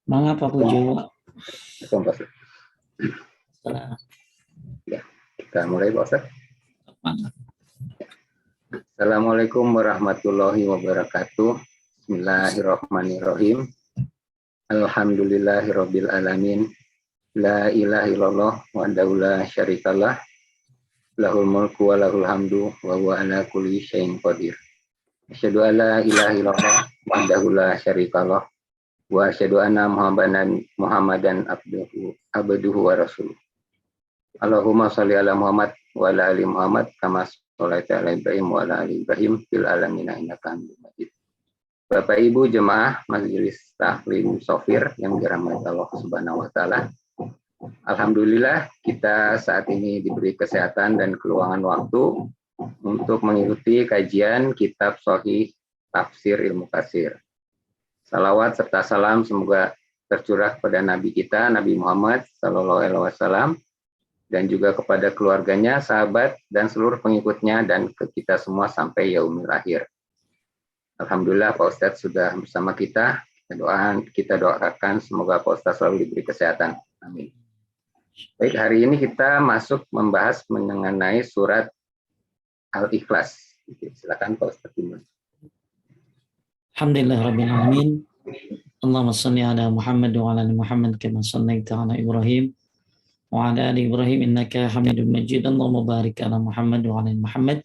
Mengapa Pujo? Ya, kita mulai Pak Ustaz. Assalamualaikum warahmatullahi wabarakatuh. Bismillahirrahmanirrahim. Alhamdulillahirabbil alamin. La ilaha illallah wahdahu la syarikalah. Lahul mulku wa lahul hamdu wa huwa ala kulli syai'in qadir. Asyhadu an la ilaha illallah wahdahu la syarikalah wa asyhadu anna Muhammadan abduhu wa rasuluh. Allahumma shalli ala Muhammad wa ala ali Muhammad kama sholaita ala Ibrahim wa ala ali Ibrahim fil alamin innaka Hamidum Majid. Bapak Ibu jemaah Majelis Taklim Shofir yang dirahmati Allah Subhanahu wa taala. Alhamdulillah kita saat ini diberi kesehatan dan keluangan waktu untuk mengikuti kajian kitab Shahih Tafsir Ilmu Katsir. Salawat serta salam semoga tercurah kepada Nabi kita Nabi Muhammad sallallahu alaihi wasallam dan juga kepada keluarganya, sahabat dan seluruh pengikutnya dan ke kita semua sampai yaumil akhir. Alhamdulillah Pak Ustadz sudah bersama kita. Kita doakan semoga Pak Ustadz selalu diberi kesehatan. Amin. Baik, hari ini kita masuk membahas mengenai surat Al-Ikhlas. Silakan Pak Ustadz. Alhamdulillahirabbil alamin. Allahumma shalli ala Muhammad wa ala ali Muhammad kama shallaita ala Ibrahim wa ala ali Ibrahim innaka Hamidum Majid. Allahumma barik ala Muhammad wa ala ali Muhammad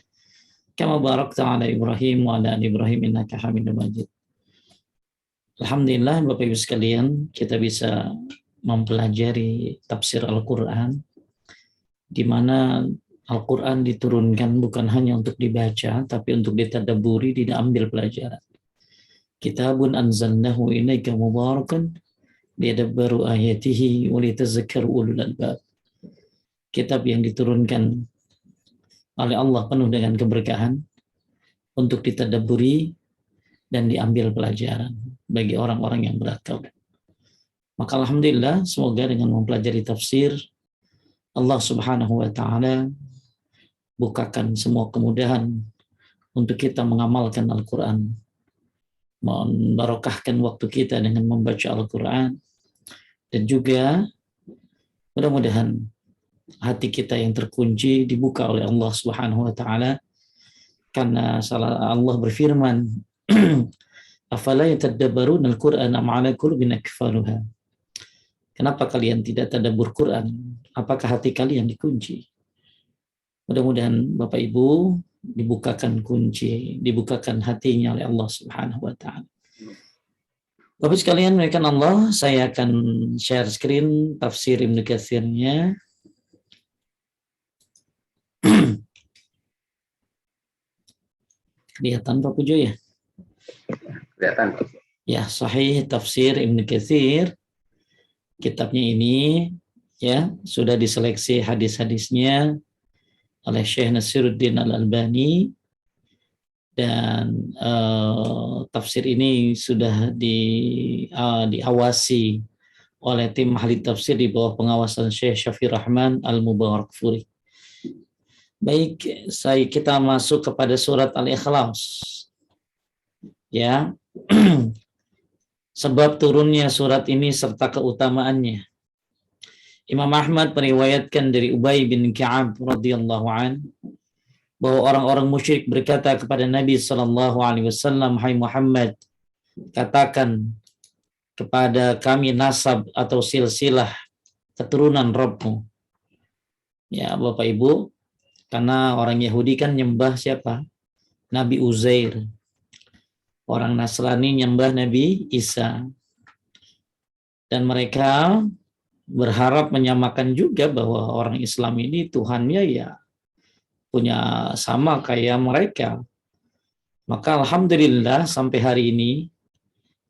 kama barakta ala Ibrahim wa ala ali Ibrahim innaka Hamidum Majid. Alhamdulillah Bapak Ibu sekalian, kita bisa mempelajari tafsir Al-Qur'an di mana Al-Qur'an diturunkan bukan hanya untuk dibaca tapi untuk ditadabburi, diambil pelajaran. Kitabun anzalnahu ilaika mubarakan liyadabbaru ayatihi wa litazakkaru ulul albab. Kitab yang diturunkan oleh Allah penuh dengan keberkahan untuk ditadabburi dan diambil pelajaran bagi orang-orang yang berakal. Maka alhamdulillah semoga dengan mempelajari tafsir Allah Subhanahu wa taala bukakan semua kemudahan untuk kita mengamalkan Al-Qur'an. Membarokahkan waktu kita dengan membaca Al-Quran dan juga mudah-mudahan hati kita yang terkunci dibuka oleh Allah Subhanahu wa taala karena Allah berfirman afala yatadabbaruna al-Qur'ana am 'ala qulubin akfaluha. Kenapa kalian tidak tadabbur Quran? Apakah hati kalian dikunci? Mudah-mudahan Bapak Ibu dibukakan kunci, dibukakan hatinya oleh Allah Subhanahu wa taala. Bapak sekalian, muliakan Allah, saya akan share screen tafsir Ibnu Katsirnya. Kelihatan Pak Pujo ya? Kelihatan. Ya, Sahih Tafsir Ibnu Katsir. Kitabnya ini ya sudah diseleksi hadis-hadisnya oleh Syekh Nasiruddin Al-Albani dan tafsir ini sudah diawasi oleh tim ahli tafsir di bawah pengawasan Syekh Syafi'i Rahman Al-Mubarakfuri. Baik, kita masuk kepada surat Al-Ikhlas. Ya. Sebab turunnya surat ini serta keutamaannya. Imam Ahmad meriwayatkan dari Ubay bin Ka'ab radhiyallahu an bahwa orang-orang musyrik berkata kepada Nabi sallallahu alaihi wasallam, "Hai Muhammad, katakan kepada kami nasab atau silsilah keturunan Rabbmu." Ya, Bapak Ibu, karena orang Yahudi kan nyembah siapa? Nabi Uzair. Orang Nasrani nyembah Nabi Isa. Dan mereka berharap menyamakan juga bahwa orang Islam ini Tuhannya ya punya sama kayak mereka. Maka alhamdulillah sampai hari ini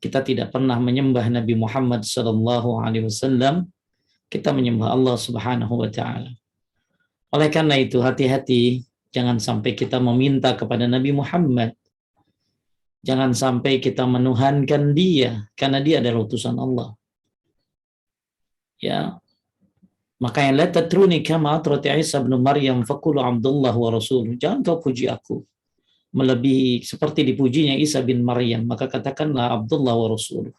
Kita tidak pernah menyembah Nabi Muhammad SAW, kita menyembah Allah Subhanahu wa taala. Oleh karena itu hati-hati, jangan sampai kita meminta kepada Nabi Muhammad. Jangan sampai kita menuhankan dia, karena dia adalah utusan Allah. Ya, makanya la tatruni kama atrati Isa bin Maryam faqulu Abdullah wa Rasuluh. Jangan kau puji aku melebihi seperti dipujinya Isa bin Maryam, maka katakanlah Abdullah wa Rasuluh.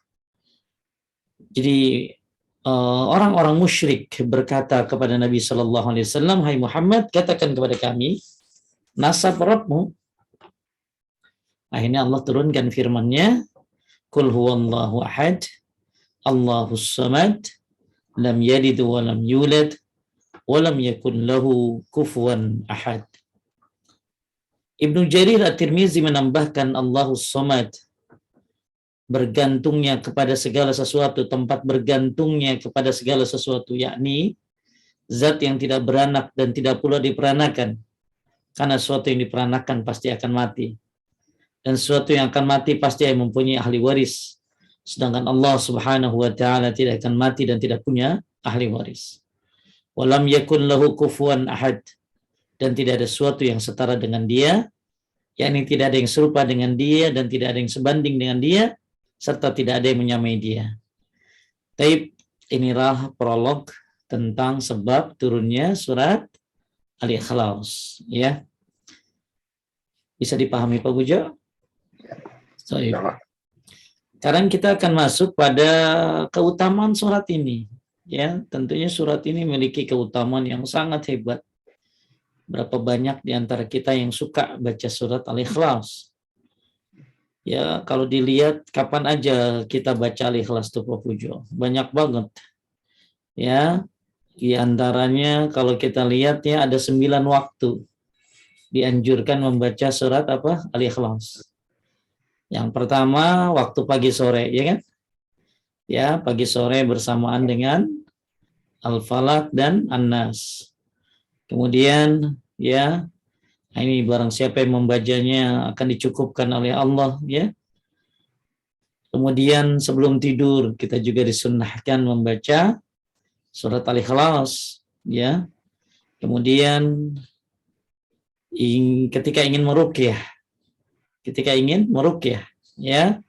Jadi orang-orang musyrik berkata kepada Nabi Shallallahu Alaihi Wasallam, hai Muhammad, katakan kepada kami nasab Rabbmu. Akhirnya Allah turunkan firman-Nya, Qul huwallahu ahad, Allahus samad, lam yalid wa lam yulad, wa lam yakun lahu kufuwan ahad. Ibnu Jarir At-Tirmizi menambahkan Allahus samad, bergantungnya kepada segala sesuatu, tempat bergantungnya kepada segala sesuatu, yakni zat yang tidak beranak dan tidak pula diperanakan. Karena sesuatu yang diperanakan pasti akan mati. Dan sesuatu yang akan mati pasti mempunyai ahli waris. Sedangkan Allah Subhanahu wa taala tidak akan mati dan tidak punya ahli waris. Walam yakun lahu kufuwan ahad, dan tidak ada sesuatu yang setara dengan dia, yakni tidak ada yang serupa dengan dia dan tidak ada yang sebanding dengan dia, serta tidak ada yang menyamai dia. Taib, inilah prolog tentang sebab turunnya surat Al-Ikhlas, ya. Bisa dipahami Pak Bujo? Sekarang kita akan masuk pada keutamaan surat ini. Ya, tentunya surat ini memiliki keutamaan yang sangat hebat. Berapa banyak di antara kita yang suka baca surat Al-Ikhlas? Ya, kalau dilihat kapan aja kita baca Al-Ikhlas tuh Pak Pujo, banyak banget. Ya, di antaranya kalau kita lihat ya ada 9 waktu dianjurkan membaca surat apa? Al-Ikhlas. Yang pertama waktu pagi sore, ya kan? Ya, pagi sore bersamaan dengan Al-Falaq dan An-Nas. Kemudian ya, ini barang siapa yang membacanya akan dicukupkan oleh Allah, ya. Kemudian sebelum tidur kita juga disunnahkan membaca surat Al-Ikhlas, ya. Kemudian ketika ingin meruqyah, ya.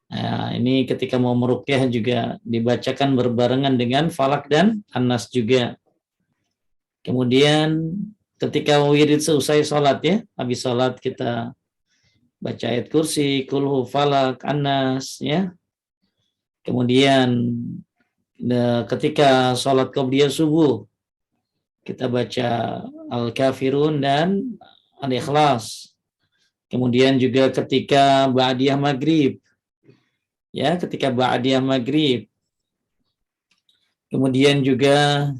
Nah, ini ketika mau meruqyah juga dibacakan berbarengan dengan Falaq dan An-Nas juga. Kemudian ketika wirid selesai sholat, ya, habis sholat kita baca ayat kursi, kulhu, Falaq, An-Nas, ya. Kemudian ketika sholat qobliyah subuh kita baca Al-Kafirun dan Al-Ikhlas. Kemudian juga ketika ba'diyah maghrib, ya, ketika ba'diyah maghrib. Kemudian juga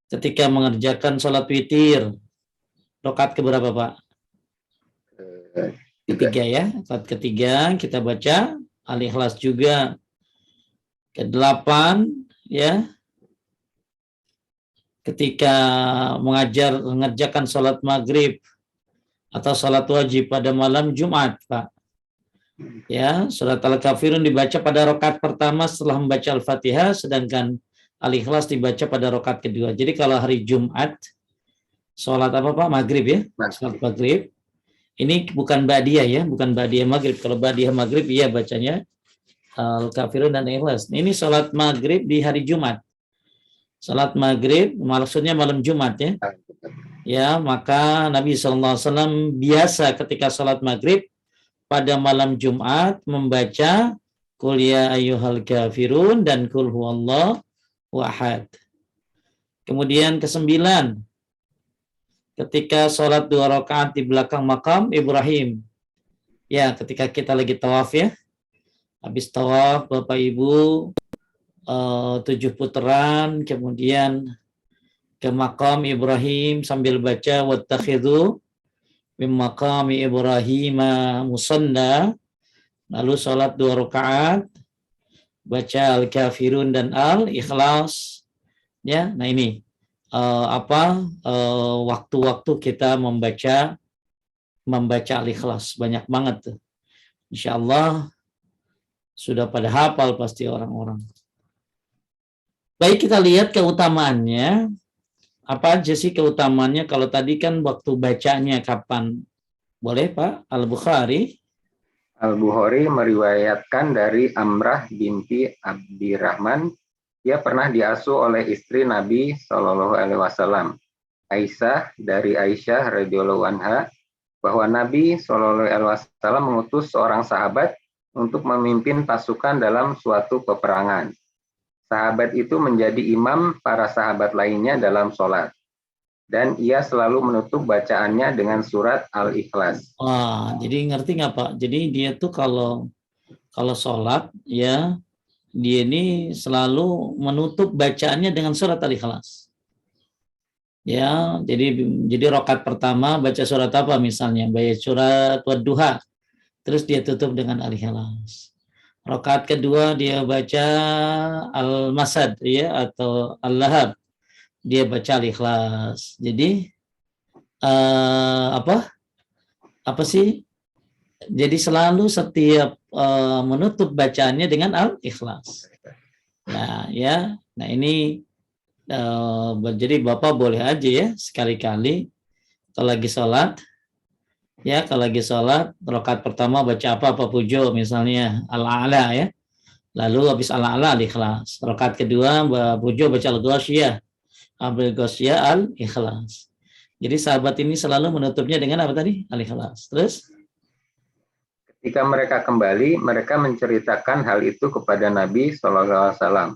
ketika mengerjakan sholat witir, rakaat keberapa Pak? Ketiga, ya, rakaat ketiga kita baca Al-Ikhlas juga. Ke-8, ya, ketika mengerjakan sholat maghrib atau sholat wajib pada malam Jumat, Pak. Ya, surat Al-Kafirun dibaca pada rakaat pertama setelah membaca Al-Fatihah, sedangkan Al-Ikhlas dibaca pada rakaat kedua. Jadi kalau hari Jumat, sholat apa Pak? Maghrib, ya? Sholat maghrib. Ini bukan ba'diyah, ya, bukan ba'diyah maghrib. Kalau ba'diyah maghrib, iya bacanya Al-Kafirun dan Al-Ikhlas. Ini sholat maghrib di hari Jumat. Sholat maghrib, maksudnya malam Jumat, ya. Ya, maka Nabi SAW biasa ketika sholat maghrib pada malam Jumat membaca Qul ya ayyuhal kafirun dan Qul huwallahu ahad. Kemudian ke-9, ketika sholat 2 rakaat di belakang makam Ibrahim. Ya, ketika kita lagi tawaf, ya. Habis tawaf Bapak Ibu 7 putaran, kemudian ke makam Ibrahim sambil baca wattakhidhu min maqami Ibrahim musalla, lalu salat 2 rakaat baca Al-Kafirun dan Al-Ikhlas, ya. Nah, ini waktu-waktu kita membaca Al-Ikhlas banyak banget tuh. Insyaallah Sudah pada hafal pasti orang-orang. Baik, kita lihat keutamaannya. Apa aja sih keutamaannya? Kalau tadi kan waktu bacanya kapan? Boleh Pak? Al-Bukhari. Al-Bukhari meriwayatkan dari Amrah binti Abdirrahman. Dia pernah diasuh oleh istri Nabi Shallallahu Alaihi Wasallam, Aisyah, dari Aisyah radhiyallahu anha, bahwa Nabi Shallallahu Alaihi Wasallam mengutus seorang sahabat untuk memimpin pasukan dalam suatu peperangan. Sahabat itu menjadi imam para sahabat lainnya dalam sholat. Dan ia selalu menutup bacaannya dengan surat Al-Ikhlas. Wah, jadi ngerti nggak Pak? Jadi dia tuh kalau sholat ya dia ini selalu menutup bacaannya dengan surat Al-Ikhlas. Ya, jadi rakaat pertama baca surat apa misalnya? Baca surat Wadduha. Terus dia tutup dengan Al-Ikhlas. Rakaat kedua dia baca Al-Masad ya atau Al-Lahab. Dia baca Al-Ikhlas. Jadi apa sih? Jadi selalu setiap menutup bacaannya dengan Al-Ikhlas. Nah, ya. Nah, ini jadi Bapak boleh aja ya sekali-kali kalau lagi sholat, ya kalau lagi sholat rakaat pertama baca apa pujo misalnya Al-A'la ya. Lalu habis Al-A'la Al-Ikhlas. Rakaat kedua pujo baca Al-Ghasyiyah. Al-Ghasyiyah Al-Ikhlas. Jadi sahabat ini selalu menutupnya dengan apa tadi? Al-Ikhlas. Terus ketika mereka kembali, mereka menceritakan hal itu kepada Nabi SAW.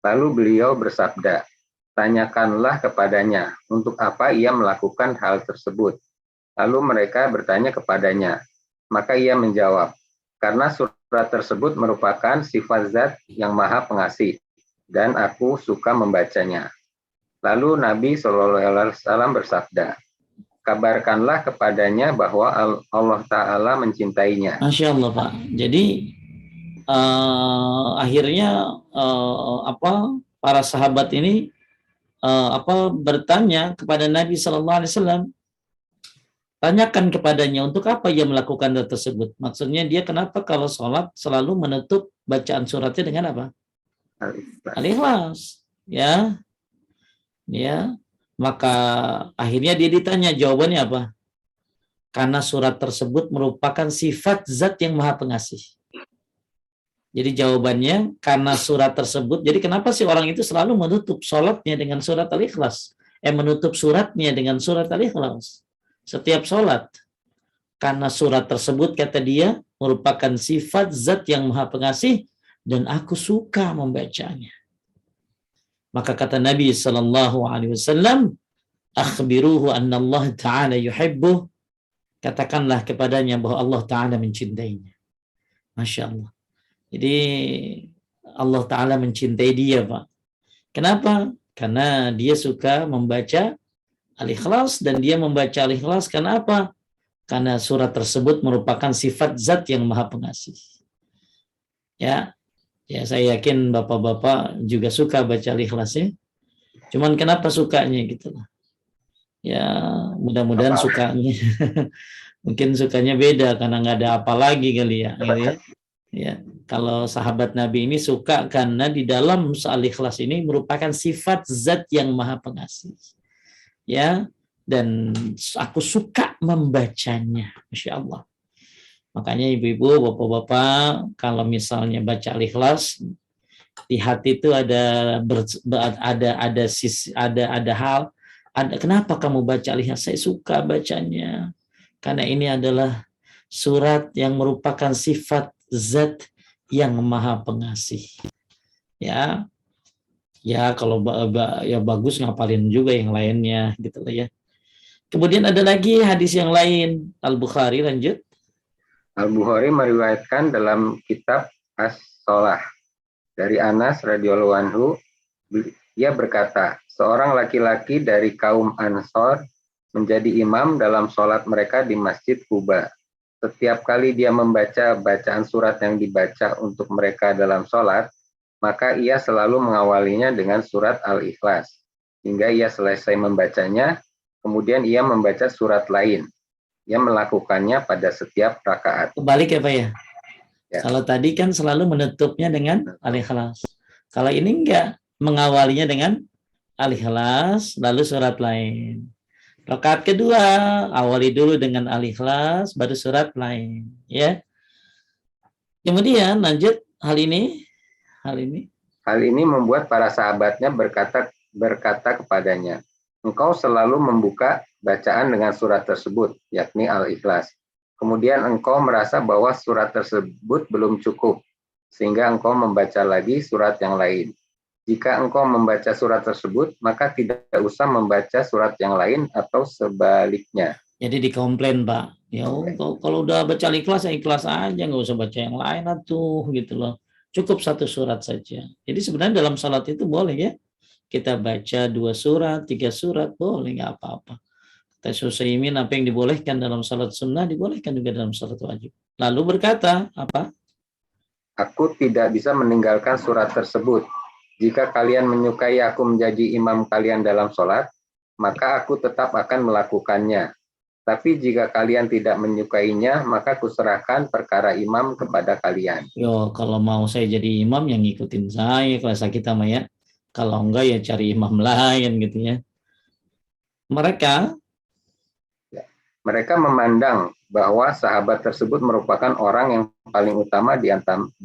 Lalu beliau bersabda, tanyakanlah kepadanya, untuk apa ia melakukan hal tersebut. Lalu mereka bertanya kepadanya. Maka ia menjawab, karena surat tersebut merupakan sifat zat yang maha pengasih, dan aku suka membacanya. Lalu Nabi SAW bersabda, kabarkanlah kepadanya bahwa Allah Ta'ala mencintainya. Masya Allah Pak. Jadi akhirnya para sahabat ini bertanya kepada Nabi Shallallahu Alaihi Wasallam, tanyakan kepadanya untuk apa ia melakukan hal tersebut. Maksudnya dia kenapa kalau sholat selalu menutup bacaan suratnya dengan apa? Al-Ikhlas. Ya, ya. Maka akhirnya dia ditanya, jawabannya apa? Karena surat tersebut merupakan sifat zat yang maha pengasih. Jadi jawabannya karena surat tersebut. Jadi kenapa sih orang itu selalu menutup sholatnya dengan surat Al-Ikhlas? Menutup suratnya dengan surat Al-Ikhlas. Setiap sholat. Karena surat tersebut kata dia merupakan sifat zat yang maha pengasih dan aku suka membacanya. Maka kata Nabi Sallallahu Alaihi Wasallam, akhbiruhu anna Allah Ta'ala yuhibbuh. Katakanlah kepadanya bahwa Allah Ta'ala mencintainya. Masya Allah. Jadi Allah Ta'ala mencintai dia Pak. Kenapa? Karena dia suka membaca Al-Ikhlas dan dia membaca Al-Ikhlas karena apa? Karena surat tersebut merupakan sifat zat yang maha pengasih. Ya saya yakin bapak-bapak juga suka baca Al-Ikhlas ya. Cuman kenapa sukanya gitu lah. Ya mudah-mudahan sukanya. Mungkin sukanya beda karena nggak ada apa lagi kali ya. Gitu ya. Ya, kalau sahabat Nabi ini suka karena di dalam Al-Ikhlas ini merupakan sifat zat yang maha pengasih. Ya, dan aku suka membacanya. Masya Allah. Makanya ibu-ibu, bapak-bapak, kalau misalnya baca Al-Ikhlas, di hati itu ada hal, kenapa kamu baca Al-Ikhlas? Saya suka bacanya. Karena ini adalah surat yang merupakan sifat zat yang maha pengasih. Ya kalau ya bagus ngapalin juga yang lainnya gitu lah ya. Kemudian ada lagi hadis yang lain. Al-Bukhari lanjut. Al-Bukhari meriwayatkan dalam kitab As-Shalah dari Anas radhiyallahu anhu, dia berkata, seorang laki-laki dari kaum Ansor menjadi imam dalam sholat mereka di Masjid Quba. Setiap kali dia membaca bacaan surat yang dibaca untuk mereka dalam sholat, maka ia selalu mengawalinya dengan surat Al-Ikhlas. Hingga ia selesai membacanya, kemudian ia membaca surat lain. Ia melakukannya pada setiap rakaat. Kebalik ya Pak ya? Ya. Kalau tadi kan selalu menutupnya dengan Al-Ikhlas. Kalau ini enggak, mengawalinya dengan Al-Ikhlas, lalu surat lain. Rakaat kedua, awali dulu dengan Al-Ikhlas, baru surat lain. Ya. Kemudian lanjut hal ini. Hal ini membuat para sahabatnya berkata kepadanya, engkau selalu membuka bacaan dengan surat tersebut, yakni Al-Ikhlas. Kemudian engkau merasa bahwa surat tersebut belum cukup, sehingga engkau membaca lagi surat yang lain. Jika engkau membaca surat tersebut, maka tidak usah membaca surat yang lain atau sebaliknya. Jadi dikomplain, Pak. Ya, kalau udah baca Ikhlas, ya ikhlas aja, nggak usah baca yang lain atuh, gitu loh. Cukup satu surat saja. Jadi sebenarnya dalam salat itu boleh ya. Kita baca 2 surat, 3 surat, boleh, nggak apa-apa. Kata Utsaimin, apa yang dibolehkan dalam salat sunnah, dibolehkan juga dalam salat wajib. Lalu berkata, apa? Aku tidak bisa meninggalkan surat tersebut. Jika kalian menyukai aku menjadi imam kalian dalam sholat, maka aku tetap akan melakukannya. Tapi jika kalian tidak menyukainya, maka kuserahkan perkara imam kepada kalian. Yo, kalau mau saya jadi imam, yang ngikutin saya, kelas kita mah ya. Kalau enggak ya cari imam lain gitu ya. Mereka memandang bahwa sahabat tersebut merupakan orang yang paling utama di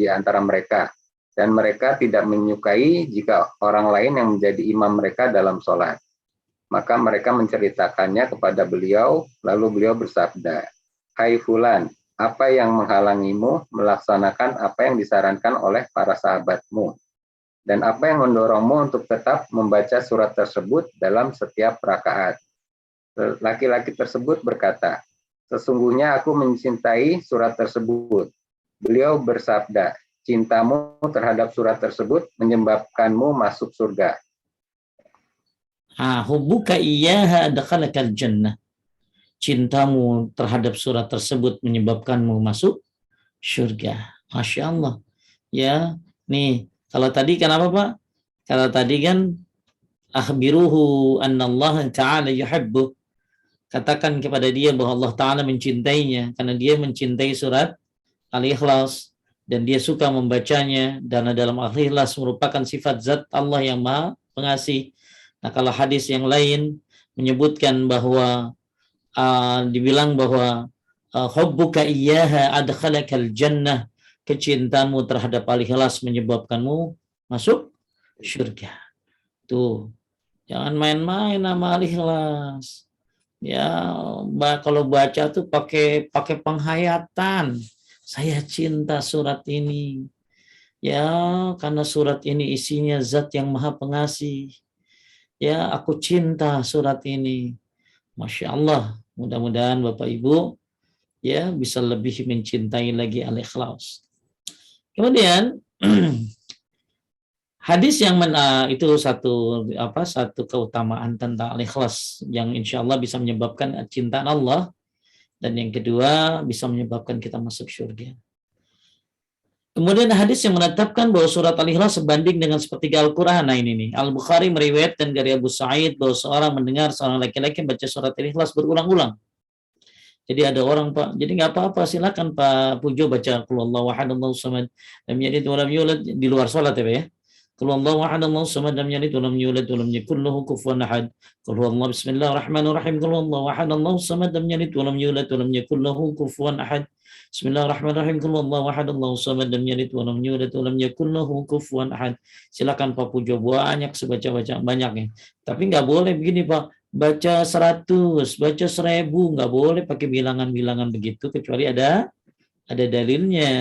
antara mereka. Dan mereka tidak menyukai jika orang lain yang menjadi imam mereka dalam sholat. Maka mereka menceritakannya kepada beliau, lalu beliau bersabda, hai Fulan, apa yang menghalangimu melaksanakan apa yang disarankan oleh para sahabatmu? Dan apa yang mendorongmu untuk tetap membaca surat tersebut dalam setiap rakaat? Laki-laki tersebut berkata, sesungguhnya aku mencintai surat tersebut. Beliau bersabda, cintamu terhadap surat tersebut menyebabkanmu masuk surga. Hubbuka iyyaha adkhalakal jannah. Cintamu terhadap surat tersebut menyebabkanmu masuk surga. Masya Allah. Ya, nih, kalau tadi kan apa Pak? Kalau tadi kan akhbiruhu anna Allah Ta'ala yuhibbu. Katakan kepada dia bahwa Allah Ta'ala mencintainya karena dia mencintai surat Al-Ikhlas dan dia suka membacanya, dan dalam Al-Ikhlas merupakan sifat zat Allah yang Maha Pengasih. Nah, kalau hadis yang lain menyebutkan bahwa dibilang bahwa hubbuka iyyaha adkhalakal jannah, kecintaanmu terhadap Al-Ikhlas menyebabkanmu masuk surga. Tuh, jangan main-main sama Al-Ikhlas. Ya, kalau baca tuh pakai penghayatan. Saya cinta surat ini. Ya, karena surat ini isinya zat yang Maha Pengasih. Ya, aku cinta surat ini. Masya Allah. Mudah-mudahan Bapak Ibu ya bisa lebih mencintai lagi Al-Ikhlas. Kemudian hadis yang itu satu keutamaan tentang Al-Ikhlas yang insya Allah bisa menyebabkan cintaan Allah, dan yang kedua bisa menyebabkan kita masuk surga. Kemudian hadis yang menetapkan bahwa surat Al-Ikhlas sebanding dengan sepertiga Al-Quran. Nah ini nih, Al-Bukhari meriwayatkan dari Abu Sa'id bahwa seorang mendengar seorang laki-laki baca surat Al-Ikhlas berulang-ulang. Jadi ada orang, Pak, jadi nggak apa-apa, silakan Pak Pujo baca Qul huwallahu ahad Allahu samad lam yalid wa lam yulad di luar salat ya Pak ya. Qul huwallahu ahad Allahu samad lam yalid wa lam yulad wa lam yakul lahu kufuwan ahad. Qul huwallahu bismillahirrahmanirrahim. Qul huwallahu ahad Allahu samad lam yalid wa lam yulad wa lam yakul lahu kufuwan ahad. Bismillahirrahmanirrahim. Qul huwallahu ahad Allahu samad lam yalid wa lam yulad wa lam yakul lahu kufuwan ahad. Silakan Pak Pujo, banyak sebaca-baca banyaknya. Tapi nggak boleh begini Pak, baca 100, baca 1000, nggak boleh pakai bilangan-bilangan begitu kecuali ada dalilnya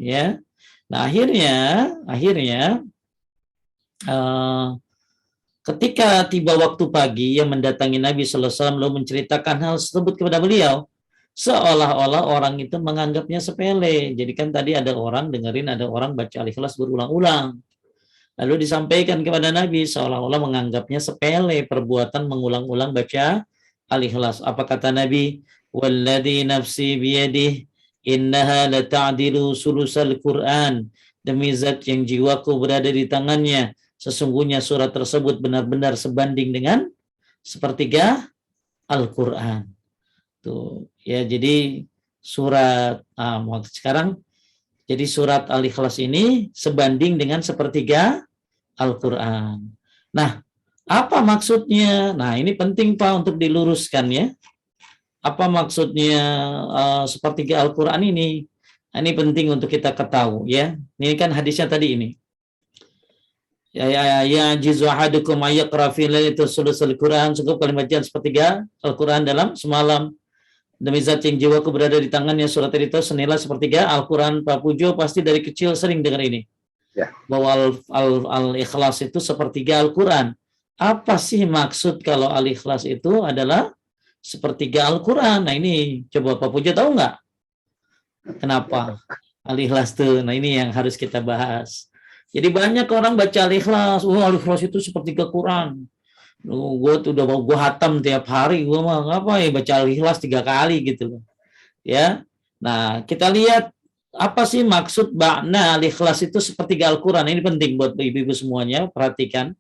ya. Nah akhirnya ketika tiba waktu pagi, yang mendatangi Nabi Sallallahu Alaihi Wasallam lalu menceritakan hal tersebut kepada beliau, seolah-olah orang itu menganggapnya sepele. Jadi kan tadi ada orang dengerin, ada orang baca Al-Ikhlas berulang-ulang. Lalu disampaikan kepada Nabi, seolah-olah menganggapnya sepele perbuatan mengulang-ulang baca Al-Ikhlas. Apa kata Nabi? Walladzi nafsi biyadih innaha lata'dilu sulusal Qur'an. Demi zat yang jiwaku berada di tangannya, sesungguhnya surat tersebut benar-benar sebanding dengan sepertiga Al-Qur'an. Tuh, ya, jadi surat sekarang Jadi surat Al-Ikhlas ini sebanding dengan sepertiga Al-Quran. Nah, apa maksudnya? Nah, ini penting Pak untuk diluruskan ya. Apa maksudnya sepertiga Al-Quran ini? Nah, ini penting untuk kita ketahui ya. Ini kan hadisnya tadi ini. Ya jizu ahadukum ayyaqra fi lailatul sulusul Quran, cukup kalimat sepertiga Al-Quran dalam semalam. Demi zat yang jiwaku berada di tangannya, surat itu senilai sepertiga Al-Quran. Pak Pujo pasti dari kecil sering dengar ini. Ya. Bahwa Al-Ikhlas itu sepertiga Al-Quran. Apa sih maksud kalau Al-Ikhlas itu adalah sepertiga Al-Quran? Nah ini coba Pak Pujo tahu nggak? Kenapa Al-Ikhlas tuh? Nah ini yang harus kita bahas. Jadi banyak orang baca Al-Ikhlas. Al-Ikhlas itu sepertiga Quran. Gue hatam tiap hari, gue mah apa ya baca Al-Ikhlas 3 kali gitu loh. Ya. Nah, kita lihat apa sih maksud makna Al-Ikhlas itu sepertiga Al-Quran. Ini penting buat ibu-ibu semuanya, perhatikan.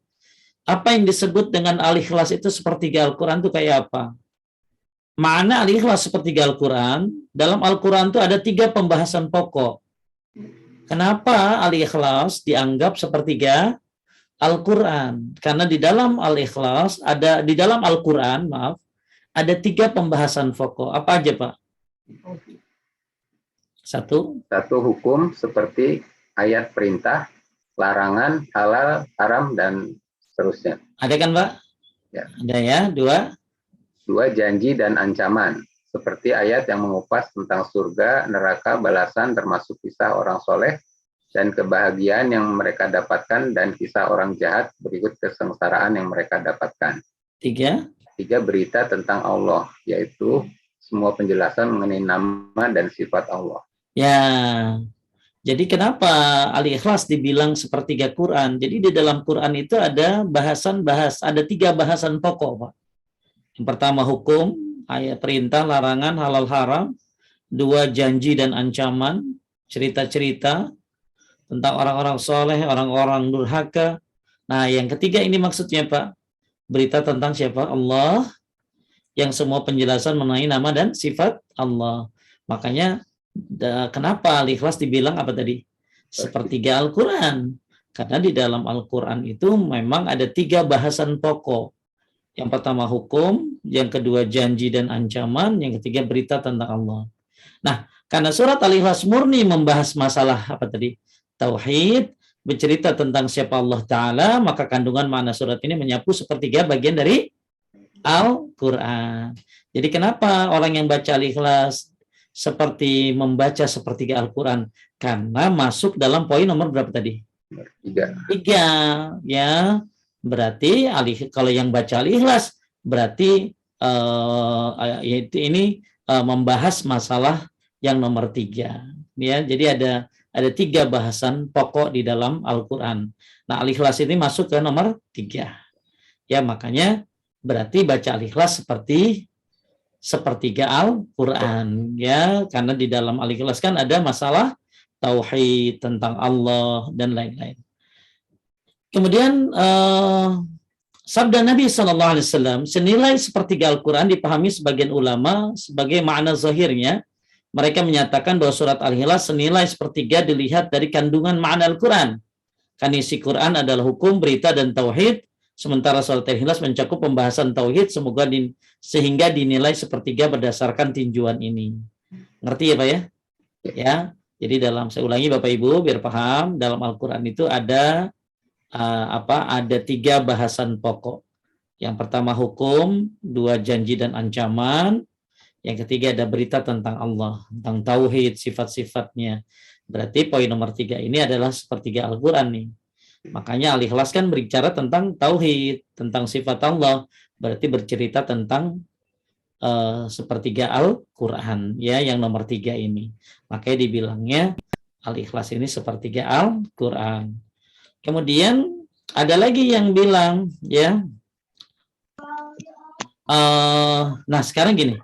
Apa yang disebut dengan Al-Ikhlas itu sepertiga Al-Quran itu kayak apa? Makna Al-Ikhlas sepertiga Al-Quran, dalam Al-Quran itu ada 3 pembahasan pokok. Kenapa Al-Ikhlas dianggap sepertiga Al-Quran? Karena di dalam Al-Ikhlas di dalam Al-Quran, ada 3 pembahasan pokok. Apa aja, Pak? Satu hukum seperti ayat perintah, larangan, halal, haram, dan seterusnya. Ada kan, Pak? Ya. Ada ya. 2 janji dan ancaman seperti ayat yang mengupas tentang surga, neraka, balasan termasuk kisah orang soleh dan kebahagiaan yang mereka dapatkan dan kisah orang jahat berikut kesengsaraan yang mereka dapatkan. 3 berita tentang Allah, yaitu semua penjelasan mengenai nama dan sifat Allah. Ya, jadi kenapa Al-Ikhlas dibilang sepertiga Quran? Jadi di dalam Quran itu ada ada 3 bahasan pokok, Pak. Yang pertama hukum, ayat perintah, larangan, halal, haram. 2 janji dan ancaman, cerita-cerita tentang orang-orang soleh, orang-orang durhaka. Nah, yang ketiga ini maksudnya, Pak, berita tentang siapa? Allah, yang semua penjelasan mengenai nama dan sifat Allah. Makanya kenapa Al-Ikhlas dibilang apa tadi? Sepertiga Al-Quran. Karena di dalam Al-Quran itu memang ada 3 bahasan pokok. Yang pertama hukum, yang kedua janji dan ancaman, yang ketiga berita tentang Allah. Nah, karena surat Al-Ikhlas murni membahas masalah apa tadi? Tauhid, bercerita tentang siapa Allah Ta'ala, maka kandungan makna surat ini menyapu sepertiga bagian dari Al-Quran. Jadi kenapa orang yang baca Al-Ikhlas seperti membaca sepertiga Al-Quran? Karena masuk dalam poin nomor berapa tadi? 3. Ya, berarti kalau yang baca Al-Ikhlas berarti ini membahas masalah yang nomor 3. Ya, jadi ada 3 bahasan pokok di dalam Al-Quran. Nah, Al-Ikhlas ini masuk ke nomor 3. Ya, makanya berarti baca Al-Ikhlas sepertiga Al-Quran. Ya, karena di dalam Al-Ikhlas kan ada masalah tauhid tentang Allah dan lain-lain. Kemudian sabda Nabi SAW senilai sepertiga Al-Quran dipahami sebagian ulama sebagai makna zahirnya. Mereka menyatakan bahwa surat Al-Ikhlas senilai sepertiga dilihat dari kandungan makna Al-Quran. Kan isi Quran adalah hukum, berita, dan tauhid, sementara surat Al-Ikhlas mencakup pembahasan tauhid sehingga dinilai sepertiga berdasarkan tinjuan ini. Ngerti ya, Pak ya? Ya. Jadi saya ulangi Bapak Ibu biar paham, dalam Al-Quran itu ada 3 bahasan pokok. Yang pertama hukum, 2 janji dan ancaman. Yang ketiga ada berita tentang Allah, tentang tauhid, sifat-sifatnya. Berarti poin nomor 3 ini adalah sepertiga Al-Quran nih. Makanya Al-Ikhlas kan berbicara tentang tauhid, tentang sifat Allah. Berarti bercerita tentang sepertiga Al-Quran, ya, yang nomor 3 ini. Makanya dibilangnya Al-Ikhlas ini sepertiga Al-Quran. Kemudian ada lagi yang bilang, ya, nah sekarang gini,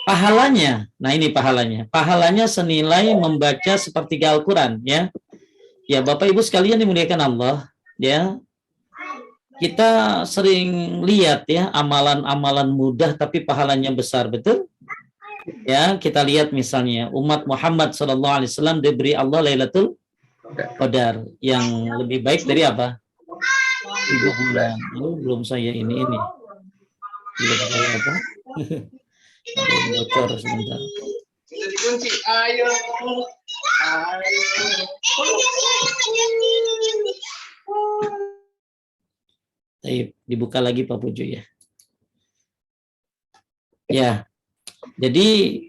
pahalanya, nah ini pahalanya senilai membaca sepertiga Al-Quran, ya. Ya Bapak Ibu sekalian dimuliakan Allah, ya. Kita sering lihat ya amalan-amalan mudah tapi pahalanya besar, betul? Ya, kita lihat misalnya umat Muhammad SAW diberi Allah Lailatul Qadar yang lebih baik dari apa? 3 bulan. Oh, belum saya ini. Belum saya apa? Ada yang bocor sebentar. Ayo. Dibuka lagi Pak Puju ya. Ya, jadi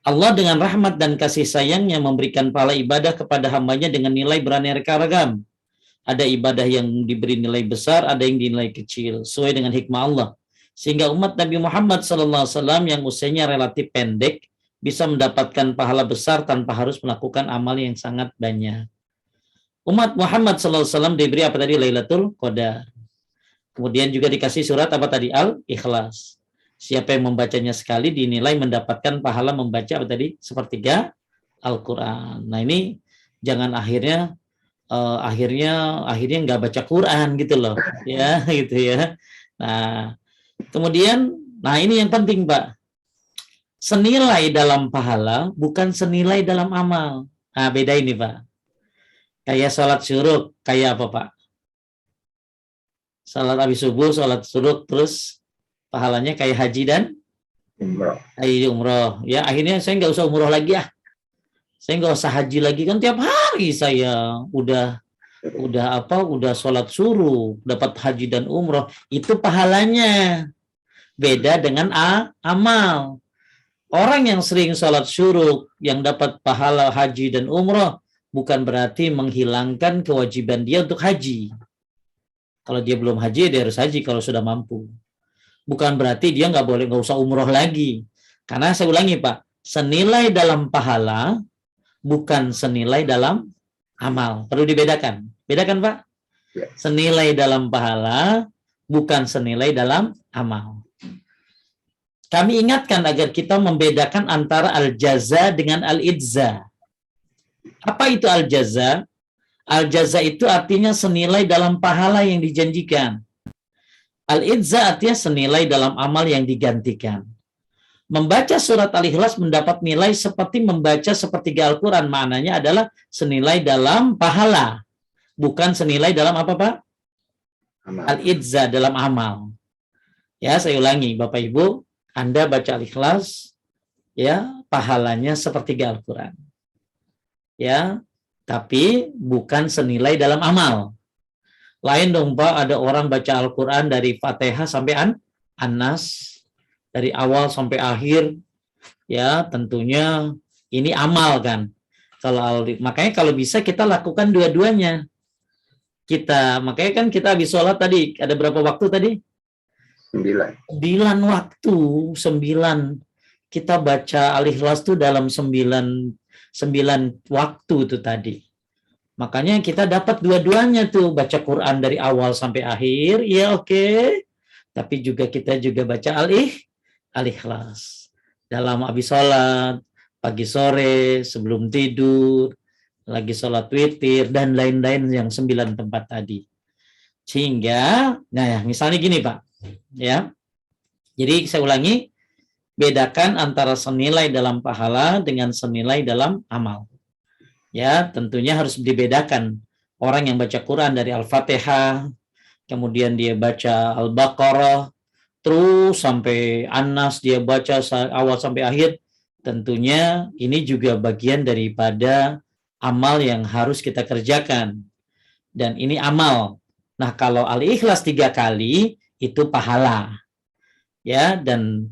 Allah dengan rahmat dan kasih sayangnya memberikan pahala ibadah kepada hambanya dengan nilai beraneka ragam. Ada ibadah yang diberi nilai besar, ada yang dinilai kecil, sesuai dengan hikmah Allah. Sehingga umat Nabi Muhammad SAW yang usianya relatif pendek bisa mendapatkan pahala besar tanpa harus melakukan amal yang sangat banyak. Umat Muhammad SAW diberi apa tadi? Lailatul Qadar. Kemudian juga dikasih surat apa tadi? Al-Ikhlas. Siapa yang membacanya sekali dinilai mendapatkan pahala membaca apa tadi? Sepertiga Al-Quran. Nah ini jangan akhirnya nggak baca Quran gitu loh, ya gitu ya. Nah kemudian, ini yang penting Pak. Senilai dalam pahala bukan senilai dalam amal. Nah beda ini Pak. Kayak sholat syuruk, kayak apa Pak? Salat habis subuh, salat syuruk, terus pahalanya kayak haji dan umroh. Ya akhirnya saya nggak usah umroh lagi ya. Saya nggak usah haji lagi, kan tiap hari saya udah sholat suruh, dapat haji dan umroh, itu pahalanya. Beda dengan amal. Orang yang sering sholat syuruk, yang dapat pahala haji dan umroh, bukan berarti menghilangkan kewajiban dia untuk haji. Kalau dia belum haji, dia harus haji kalau sudah mampu. Bukan berarti dia nggak usah umroh lagi. Karena saya ulangi Pak, senilai dalam pahala, bukan senilai dalam amal. Perlu dibedakan. Bedakan Pak? Senilai dalam pahala, bukan senilai dalam amal. Kami ingatkan agar kita membedakan antara al-jaza dengan al-idza. Apa itu al-jaza? Al-jaza itu artinya senilai dalam pahala yang dijanjikan. Al-idza artinya senilai dalam amal yang digantikan. Membaca surat Al-Ikhlas mendapat nilai seperti membaca sepertiga Al-Quran. Maknanya adalah senilai dalam pahala. Bukan senilai dalam apa Pak? Al-idza dalam amal. Ya, saya ulangi Bapak Ibu, Anda baca Al-Ikhlas, ya, pahalanya sepertiga Al-Quran. Ya, tapi bukan senilai dalam amal. Lain dong Pak, ada orang baca Al-Quran dari Fatihah sampai An-Nas, dari awal sampai akhir, ya tentunya ini amal kan. Makanya kalau bisa kita lakukan dua-duanya. Makanya kan kita habis sholat tadi, ada berapa waktu tadi? 9 waktu, 9. Kita baca Al-Ikhlas itu dalam 9 waktu itu tadi. Makanya kita dapat dua-duanya tuh, baca Quran dari awal sampai akhir, ya oke. Tapi kita juga baca Al-Ikhlas. Dalam habis sholat, pagi sore, sebelum tidur, lagi sholat witir, dan lain-lain yang 9 tempat tadi. Sehingga, misalnya gini Pak, ya. Jadi saya ulangi, bedakan antara senilai dalam pahala dengan senilai dalam amal. Ya, tentunya harus dibedakan. Orang yang baca Quran dari Al-Fatihah, kemudian dia baca Al-Baqarah, terus sampai An-Nas dia baca awal sampai akhir, tentunya ini juga bagian daripada amal yang harus kita kerjakan. Dan ini amal. Nah, kalau Al-Ikhlas 3 kali, itu pahala. Ya, dan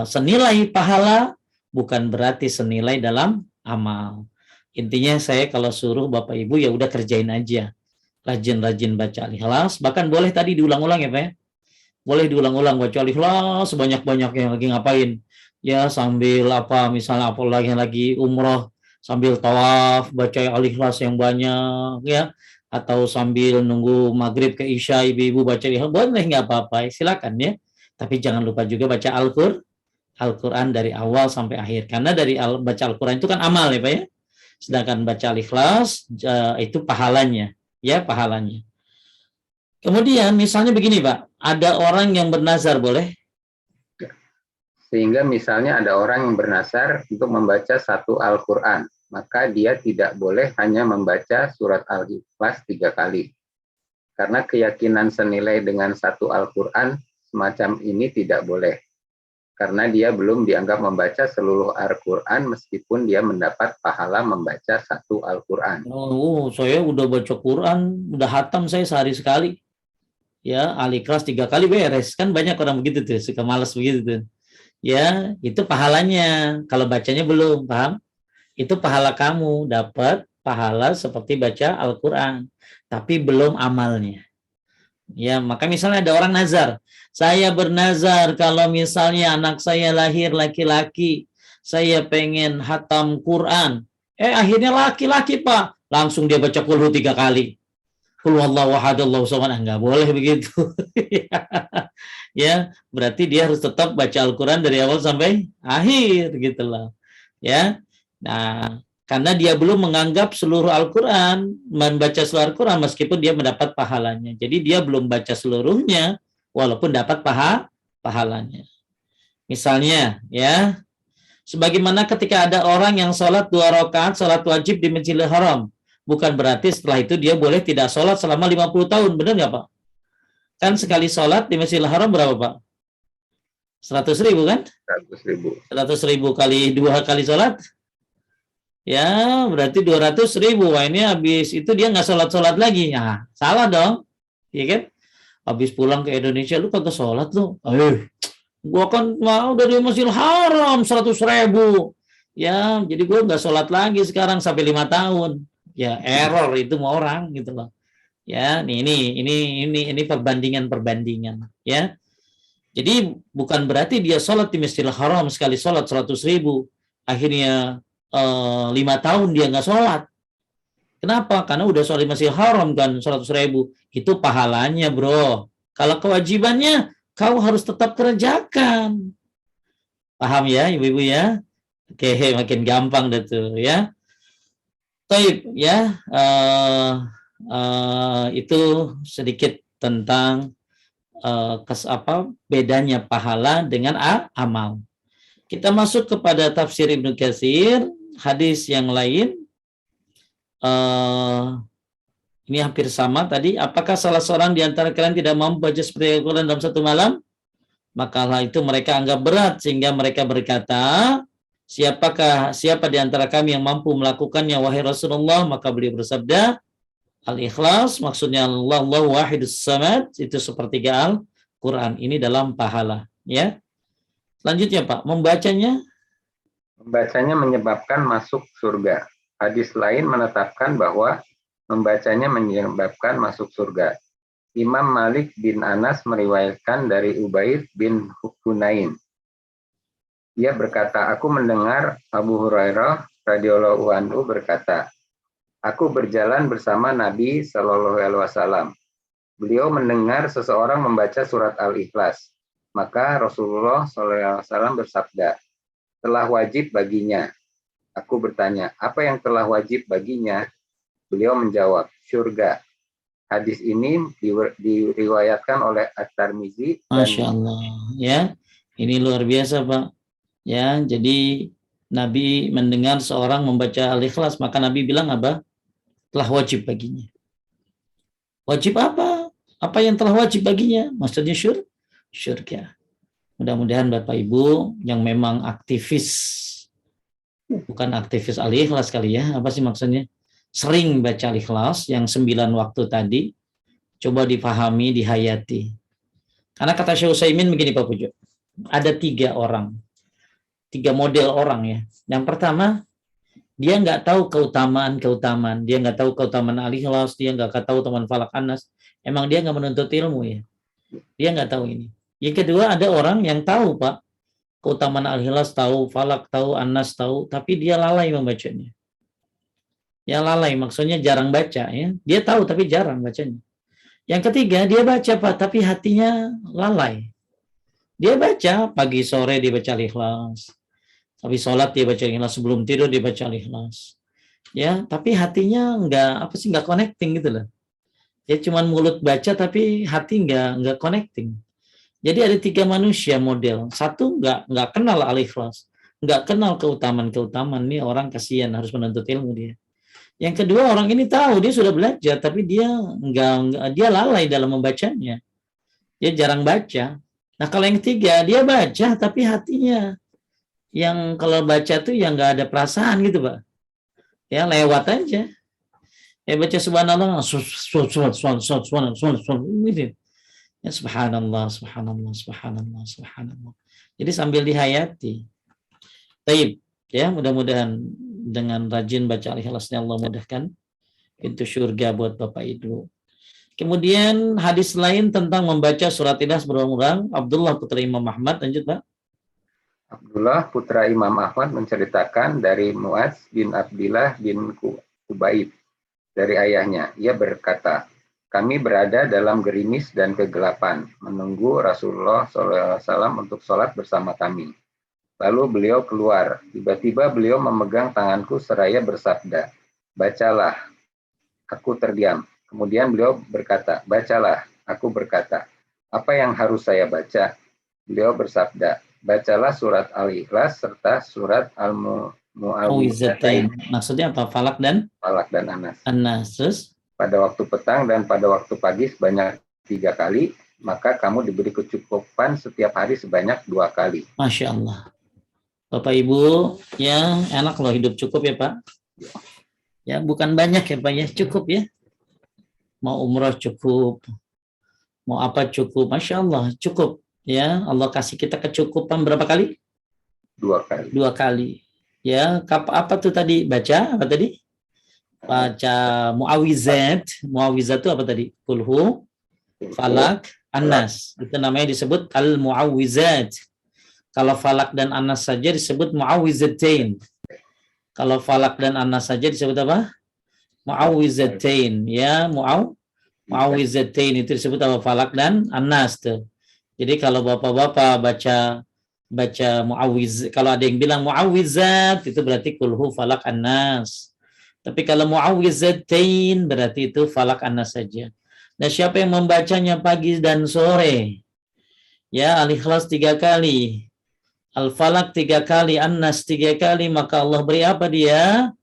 senilai pahala bukan berarti senilai dalam amal. Intinya saya kalau suruh Bapak Ibu ya udah kerjain aja. Rajin-rajin baca Al-Ikhlas, bahkan boleh tadi diulang-ulang ya Pak ya. Boleh diulang-ulang baca Al-Ikhlas sebanyak-banyaknya, lagi ngapain? Ya sambil misalnya lagi umroh, sambil tawaf baca Al-Ikhlas yang banyak ya, atau sambil nunggu maghrib ke isya ibu-ibu baca Al-Ikhlas, boleh nggak apa-apa, silakan ya. Tapi jangan lupa juga baca Al-Quran dari awal sampai akhir, karena dari baca Al-Quran itu kan amal ya Pak ya. Sedangkan baca Al-Ikhlas itu pahalanya, ya pahalanya. Kemudian misalnya begini Pak, ada orang yang bernazar boleh? Sehingga misalnya ada orang yang bernazar untuk membaca satu Al-Quran, maka dia tidak boleh hanya membaca surat Al-Ikhlas 3 kali. Karena keyakinan senilai dengan satu Al-Quran semacam ini tidak boleh. Karena dia belum dianggap membaca seluruh Al-Quran meskipun dia mendapat pahala membaca satu Al-Quran. Oh, saya udah baca Quran, udah hatam saya sehari sekali. Ya, Al-Ikhlas 3 kali beres. Kan banyak orang begitu tuh, suka malas begitu tuh. Ya, itu pahalanya. Kalau bacanya belum, paham? Itu pahala kamu, dapat pahala seperti baca Al-Quran. Tapi belum amalnya. Ya, maka misalnya ada orang nazar. Saya bernazar kalau misalnya anak saya lahir laki-laki, saya pengen hatam Quran. Akhirnya laki-laki, Pak. Langsung dia baca Qul 3 kali. Qul huwallahu ahad, Allahu samad. Enggak boleh begitu. Ya, berarti dia harus tetap baca Al-Quran dari awal sampai akhir gitu loh. Ya. Nah, karena dia belum menganggap seluruh Al-Quran, membaca seluruh Al-Quran meskipun dia mendapat pahalanya. Jadi dia belum baca seluruhnya walaupun dapat pahalanya. Misalnya, ya, sebagaimana ketika ada orang yang sholat 2 rakaat sholat wajib di Masjidil Haram, bukan berarti setelah itu dia boleh tidak sholat selama 50 tahun, benar nggak Pak? Kan sekali sholat di Masjidil Haram berapa Pak? 100.000 kan? 100.000. 100.000 kali 2 kali sholat, ya berarti 200.000. Wah, ini habis itu dia nggak sholat lagi. Nah, salah dong, ya kan? Habis pulang ke Indonesia lu kagak sholat lu. Gua kan mau dari Masjidil Haram 100.000. Ya, jadi gua nggak sholat lagi sekarang sampai 5 tahun. Ya error itu mau orang gitu loh. Ya, ini perbandingan ya. Jadi bukan berarti dia sholat di Masjidil Haram sekali sholat 100.000, akhirnya 5 tahun dia nggak sholat. Kenapa? Karena udah sholat di Masjidil Haram kan 100.000. Itu pahalanya bro. Kalau kewajibannya kau harus tetap kerjakan. Paham ya ibu-ibu ya? Oke, makin gampang deh tuh ya. Baik ya. Itu sedikit tentang bedanya pahala dengan amal. Kita masuk kepada tafsir Ibnu Katsir, hadis yang lain. Ini hampir sama tadi. Apakah salah seorang di antara kalian tidak mampu baca seperti Al-Quran dalam 1 malam? Maka hal itu mereka anggap berat sehingga mereka berkata, siapa di antara kami yang mampu melakukannya wahai Rasulullah? Maka beliau bersabda, Al-Ikhlas maksudnya Allah wahidus samad, itu sepertiga Al-Quran. Ini dalam pahala ya. Selanjutnya Pak, membacanya Menyebabkan masuk surga. Hadis lain menetapkan bahwa membacanya menyebabkan masuk surga. Imam Malik bin Anas meriwayatkan dari Ubaid bin Hunain. Ia berkata, aku mendengar Abu Hurairah radhiyallahu anhu berkata, aku berjalan bersama Nabi Shallallahu Alaihi Wasallam. Beliau mendengar seseorang membaca surat Al-Ikhlas. Maka Rasulullah Shallallahu Alaihi Wasallam bersabda, telah wajib baginya. Aku bertanya, apa yang telah wajib baginya? Beliau menjawab, surga. Hadis ini diriwayatkan oleh At-Tirmizi. Masya Allah ya, ini luar biasa Pak ya. Jadi Nabi mendengar seorang membaca Al-Ikhlas, maka Nabi bilang apa? Telah wajib baginya. Wajib apa? Apa yang telah wajib baginya? Maksudnya surga. Mudah-mudahan Bapak Ibu yang memang aktivis, bukan aktivis Al-Ikhlas kali ya, apa sih maksudnya? Sering baca Al-Ikhlas yang 9 waktu tadi, coba dipahami, dihayati. Karena kata Syekh Utsaimin begini Pak Pujo, ada 3 model orang ya. Yang pertama, dia nggak tahu keutamaan, dia nggak tahu keutamaan Al-Ikhlas, dia nggak tahu keutamaan Falak Anas, emang dia nggak menuntut ilmu ya, dia nggak tahu ini. Yang kedua, ada orang yang tahu Pak, keutamaan Al-Ikhlas tahu, Falak tahu, Anas tahu, tapi dia lalai membacanya. Ya lalai maksudnya jarang baca ya. Dia tahu tapi jarang bacanya. Yang ketiga, dia baca Pak, tapi hatinya lalai. Dia baca pagi sore dia baca Al-Ikhlas. Habis sholat dia baca Al-Ikhlas, sebelum tidur dia baca Al-Ikhlas. Ya, tapi hatinya nggak connecting gitu loh. Ya cuman mulut baca tapi hati nggak connecting. Jadi ada 3 manusia model. Satu nggak kenal al-ikhlas, nggak kenal keutamaan nih orang, kasihan harus menuntut ilmu dia. Yang kedua, orang ini tahu dia sudah belajar tapi dia dia lalai dalam membacanya. Dia jarang baca. Nah kalau yang ketiga, dia baca tapi hatinya yang kalau baca tuh yang nggak ada perasaan gitu Pak. Ya lewat aja. Ya baca subhanallah, gitu. Ya subhanallah, subhanallah, subhanallah, subhanallah. Jadi sambil dihayati. Taib, ya mudah-mudahan dengan rajin baca al-ikhlasnya Allah mudahkan pintu surga buat Bapak Ibu. Kemudian hadis lain tentang membaca surat Ikhlas berulang-ulang, Abdullah putra Imam Ahmad, lanjut Pak. Abdullah putra Imam Ahmad menceritakan dari Muaz bin Abdillah bin Kubaib dari ayahnya. Ia berkata, kami berada dalam gerimis dan kegelapan, menunggu Rasulullah SAW untuk sholat bersama kami. Lalu beliau keluar. Tiba-tiba beliau memegang tanganku seraya bersabda, bacalah. Aku terdiam. Kemudian beliau berkata, bacalah. Aku berkata, apa yang harus saya baca? Beliau bersabda, bacalah surat Al-Ikhlas serta surat Al-Mu'awwidzatain. Maksudnya apa? Falak dan Anas. Terus? Pada waktu petang dan pada waktu pagi sebanyak 3 kali, maka kamu diberi kecukupan setiap hari sebanyak 2 kali. Masya Allah. Bapak Ibu, ya enak loh hidup cukup ya Pak. Ya bukan banyak ya Pak ya, cukup ya. Mau umroh cukup, mau apa cukup, Masya Allah cukup. Ya Allah kasih kita kecukupan berapa kali? 2 kali. 2 kali. Ya apa tuh tadi baca apa tadi? Baca muawizat. Muawizat itu apa tadi? Kulhu, falak, anas. Itu namanya disebut al-muawizat. Kalau falak dan anas saja disebut muawwizatain. Kalau falak dan anas saja disebut apa? Muawwizatain. Ya, muawwizatain itu disebut apa? Falak dan anas tuh. Jadi kalau bapak-bapak baca muawwiz, kalau ada yang bilang muawwizat itu berarti kulhu falak anas. Tapi kalau muawwizatain berarti itu falak anas saja. Nah, siapa yang membacanya pagi dan sore? Ya, Al-Ikhlas 3 kali. Al-Falaq 3 kali, An-Nas 3 kali, maka Allah beri apa dia?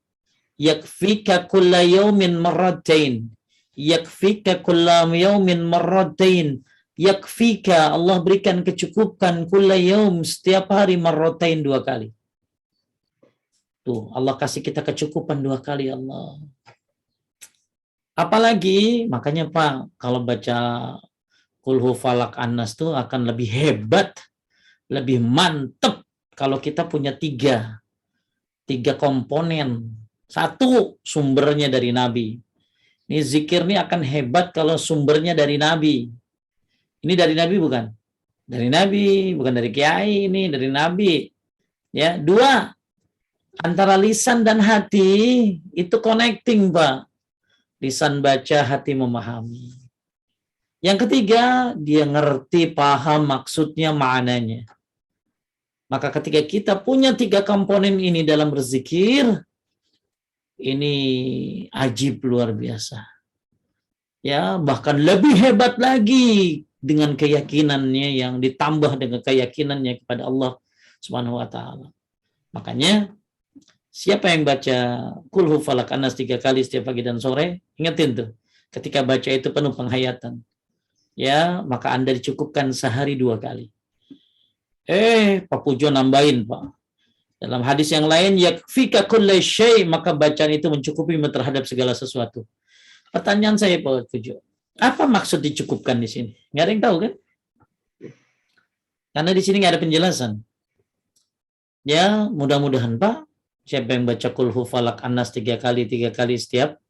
Yakfika kulla yaumin marratain. Yakfika kulla yaumin marratain. Yakfika, Allah berikan kecukupan kulla yaum, setiap hari marratain 2 kali. Tuh, Allah kasih kita kecukupan 2 kali Allah. Apalagi, makanya Pak, kalau baca Kulhu Falak An-Nas tuh akan lebih hebat, lebih mantep kalau kita punya 3 komponen. 1 sumbernya dari Nabi. Ini zikir ini akan hebat kalau sumbernya dari Nabi. Ini dari Nabi bukan? Dari Nabi, bukan dari kiai, ini dari Nabi. Ya, 2, antara lisan dan hati itu connecting, Pak. Lisan baca, hati memahami. Yang ketiga, dia ngerti, paham maksudnya, maknanya. Maka ketika kita punya 3 komponen ini dalam berzikir, ini ajib luar biasa. Ya, bahkan lebih hebat lagi dengan keyakinannya yang ditambah dengan keyakinannya kepada Allah Subhanahu wa taala. Makanya siapa yang baca Qul Hu Falaq An-Nas 3 kali setiap pagi dan sore, ingetin tuh, ketika baca itu penuh penghayatan. Ya, maka Anda dicukupkan sehari 2 kali. Pak Pujo nambahin, Pak. Dalam hadis yang lain, yakfika kulli syai', maka bacaan itu mencukupi terhadap segala sesuatu. Pertanyaan saya, Pak Pujo, apa maksud dicukupkan di sini? Nggak ada yang tahu kan? Karena di sini nggak ada penjelasan. Ya, mudah-mudahan Pak, siapa yang baca Qul Hu Falaq An-Nas 3 kali setiap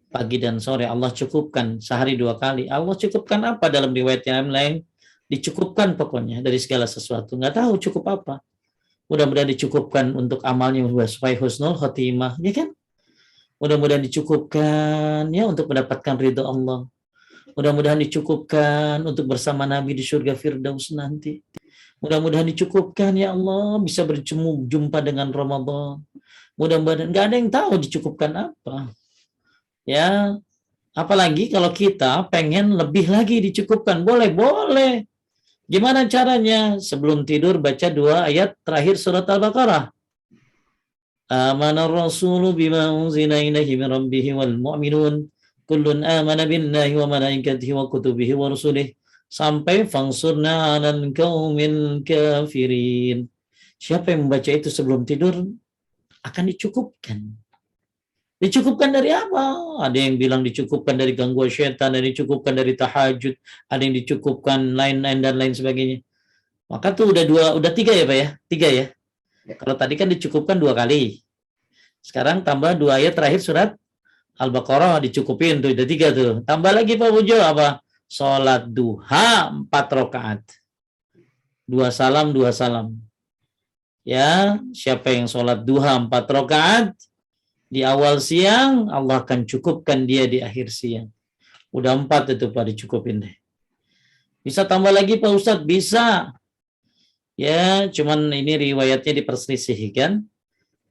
pagi dan sore, Allah cukupkan sehari 2 kali. Allah cukupkan apa dalam riwayat yang lain? Dicukupkan pokoknya dari segala sesuatu. Nggak tahu cukup apa. Mudah-mudahan dicukupkan untuk amalnya supaya husnul khotimah, ya kan? Mudah-mudahan dicukupkan ya untuk mendapatkan ridho Allah. Mudah-mudahan dicukupkan untuk bersama Nabi di surga Firdaus nanti. Mudah-mudahan dicukupkan ya Allah bisa berjumpa dengan Ramadan. Mudah-mudahan nggak ada yang tahu dicukupkan apa. Ya, Apalagi kalau kita pengen lebih lagi dicukupkan. Boleh. Gimana caranya? Sebelum tidur baca 2 ayat terakhir surat Al-Baqarah. Amanar rasulu bima unzila ilaihi min rabbihi wal mu'minun kullun amana billahi wa malaikatihi wa kutubihi wa rusulih sampai fangsurna 'alal qaumil kafirin. Siapa yang membaca itu sebelum tidur akan dicukupkan. Dicukupkan dari apa? Ada yang bilang dicukupkan dari gangguan syaitan, ada yang dicukupkan dari tahajud, ada yang dicukupkan lain-lain dan lain sebagainya. Maka tuh udah 3 ya Pak ya? 3 ya? Kalau tadi kan dicukupkan 2 kali. Sekarang tambah 2 ayat terakhir surat Al-Baqarah dicukupin tuh, udah 3 tuh. Tambah lagi Pak Bujo apa? Sholat duha 4 rakaat. 2 salam, 2 salam. Ya, siapa yang sholat duha 4 rakaat di awal siang, Allah akan cukupkan dia di akhir siang. Udah 4 itu Pak, dicukupin deh. Bisa tambah lagi Pak Ustadz? Bisa. Ya, cuman ini riwayatnya diperselisihkan.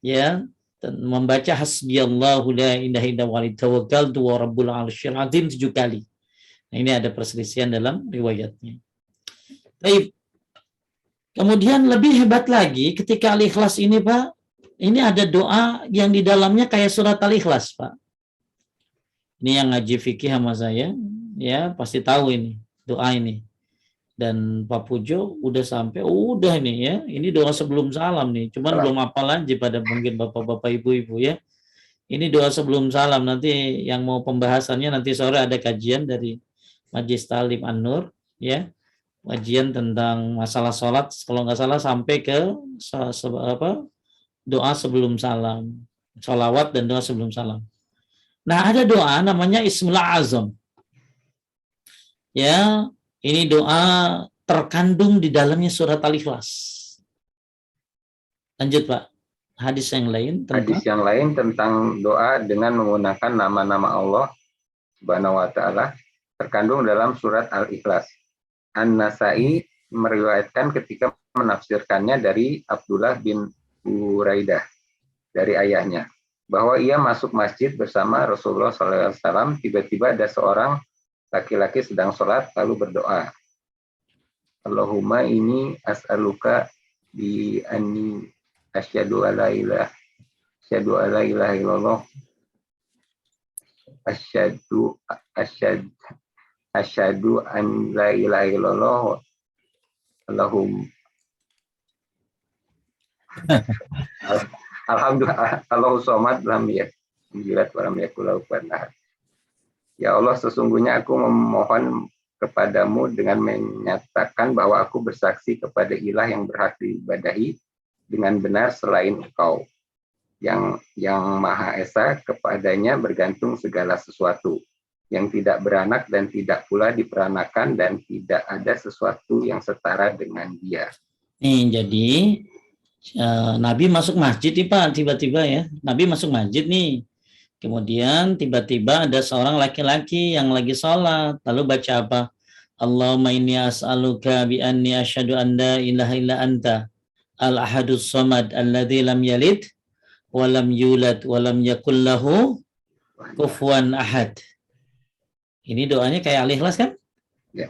Ya, membaca hasbiyallahu la ilaha illa huwa tawakkaltu wa rabbul arsyil azim 7 kali. Nah, ini ada perselisihan dalam riwayatnya. Baik. Kemudian lebih hebat lagi ketika Al-Ikhlas ini Pak, ini ada doa yang di dalamnya kayak surat Al-Ikhlas, Pak. Ini yang ngaji fikih sama saya, ya pasti tahu ini, doa ini. Dan Pak Pujo udah sampai, udah nih ya, ini doa sebelum salam nih. Cuman belum hafal aja pada mungkin bapak-bapak ibu-ibu ya. Ini doa sebelum salam, nanti yang mau pembahasannya nanti sore ada kajian dari Majlis Ta'lim An-Nur, ya. Kajian tentang masalah sholat, kalau nggak salah sampai ke doa sebelum salam, sholawat dan doa sebelum salam. Nah, ada doa namanya Ismul Azam. Ya, ini doa terkandung di dalamnya surat Al-Ikhlas. Lanjut, Pak. Hadis yang lain tentang doa dengan menggunakan nama-nama Allah Subhanahu wa taala terkandung dalam surat Al-Ikhlas. An-Nasai meriwayatkan ketika menafsirkannya dari Abdullah bin Buraidah dari ayahnya bahwa ia masuk masjid bersama Rasulullah SAW. Tiba-tiba ada seorang laki-laki sedang sholat lalu berdoa, Allahumma ini as'aluka bi anni asyhadu alla ilaha illallah asyhadu an la ilaha illallah Allahumma Alhamdulillah, Allahu somad lam yakul lahu kufuwan ahad. Ya Allah, sesungguhnya aku memohon kepadamu dengan menyatakan bahwa aku bersaksi kepada ilah yang berhak diibadahi dengan benar selain Engkau, yang Maha Esa, kepadanya bergantung segala sesuatu, yang tidak beranak dan tidak pula diperanakan, dan tidak ada sesuatu yang setara dengan Dia. Nih, jadi Nabi masuk masjid nih Pak, tiba-tiba ya. Nabi masuk masjid nih. Kemudian tiba-tiba ada seorang laki-laki yang lagi sholat. Lalu baca apa? Allahumma inni as'aluka bi anni asyhadu an la ilaha illa anta al-ahadus samad alladzi lam yalid wa lam yulad wa lam yakul lahu kufuwan ahad. Ini doanya kayak Al-Ikhlas kan? Ya.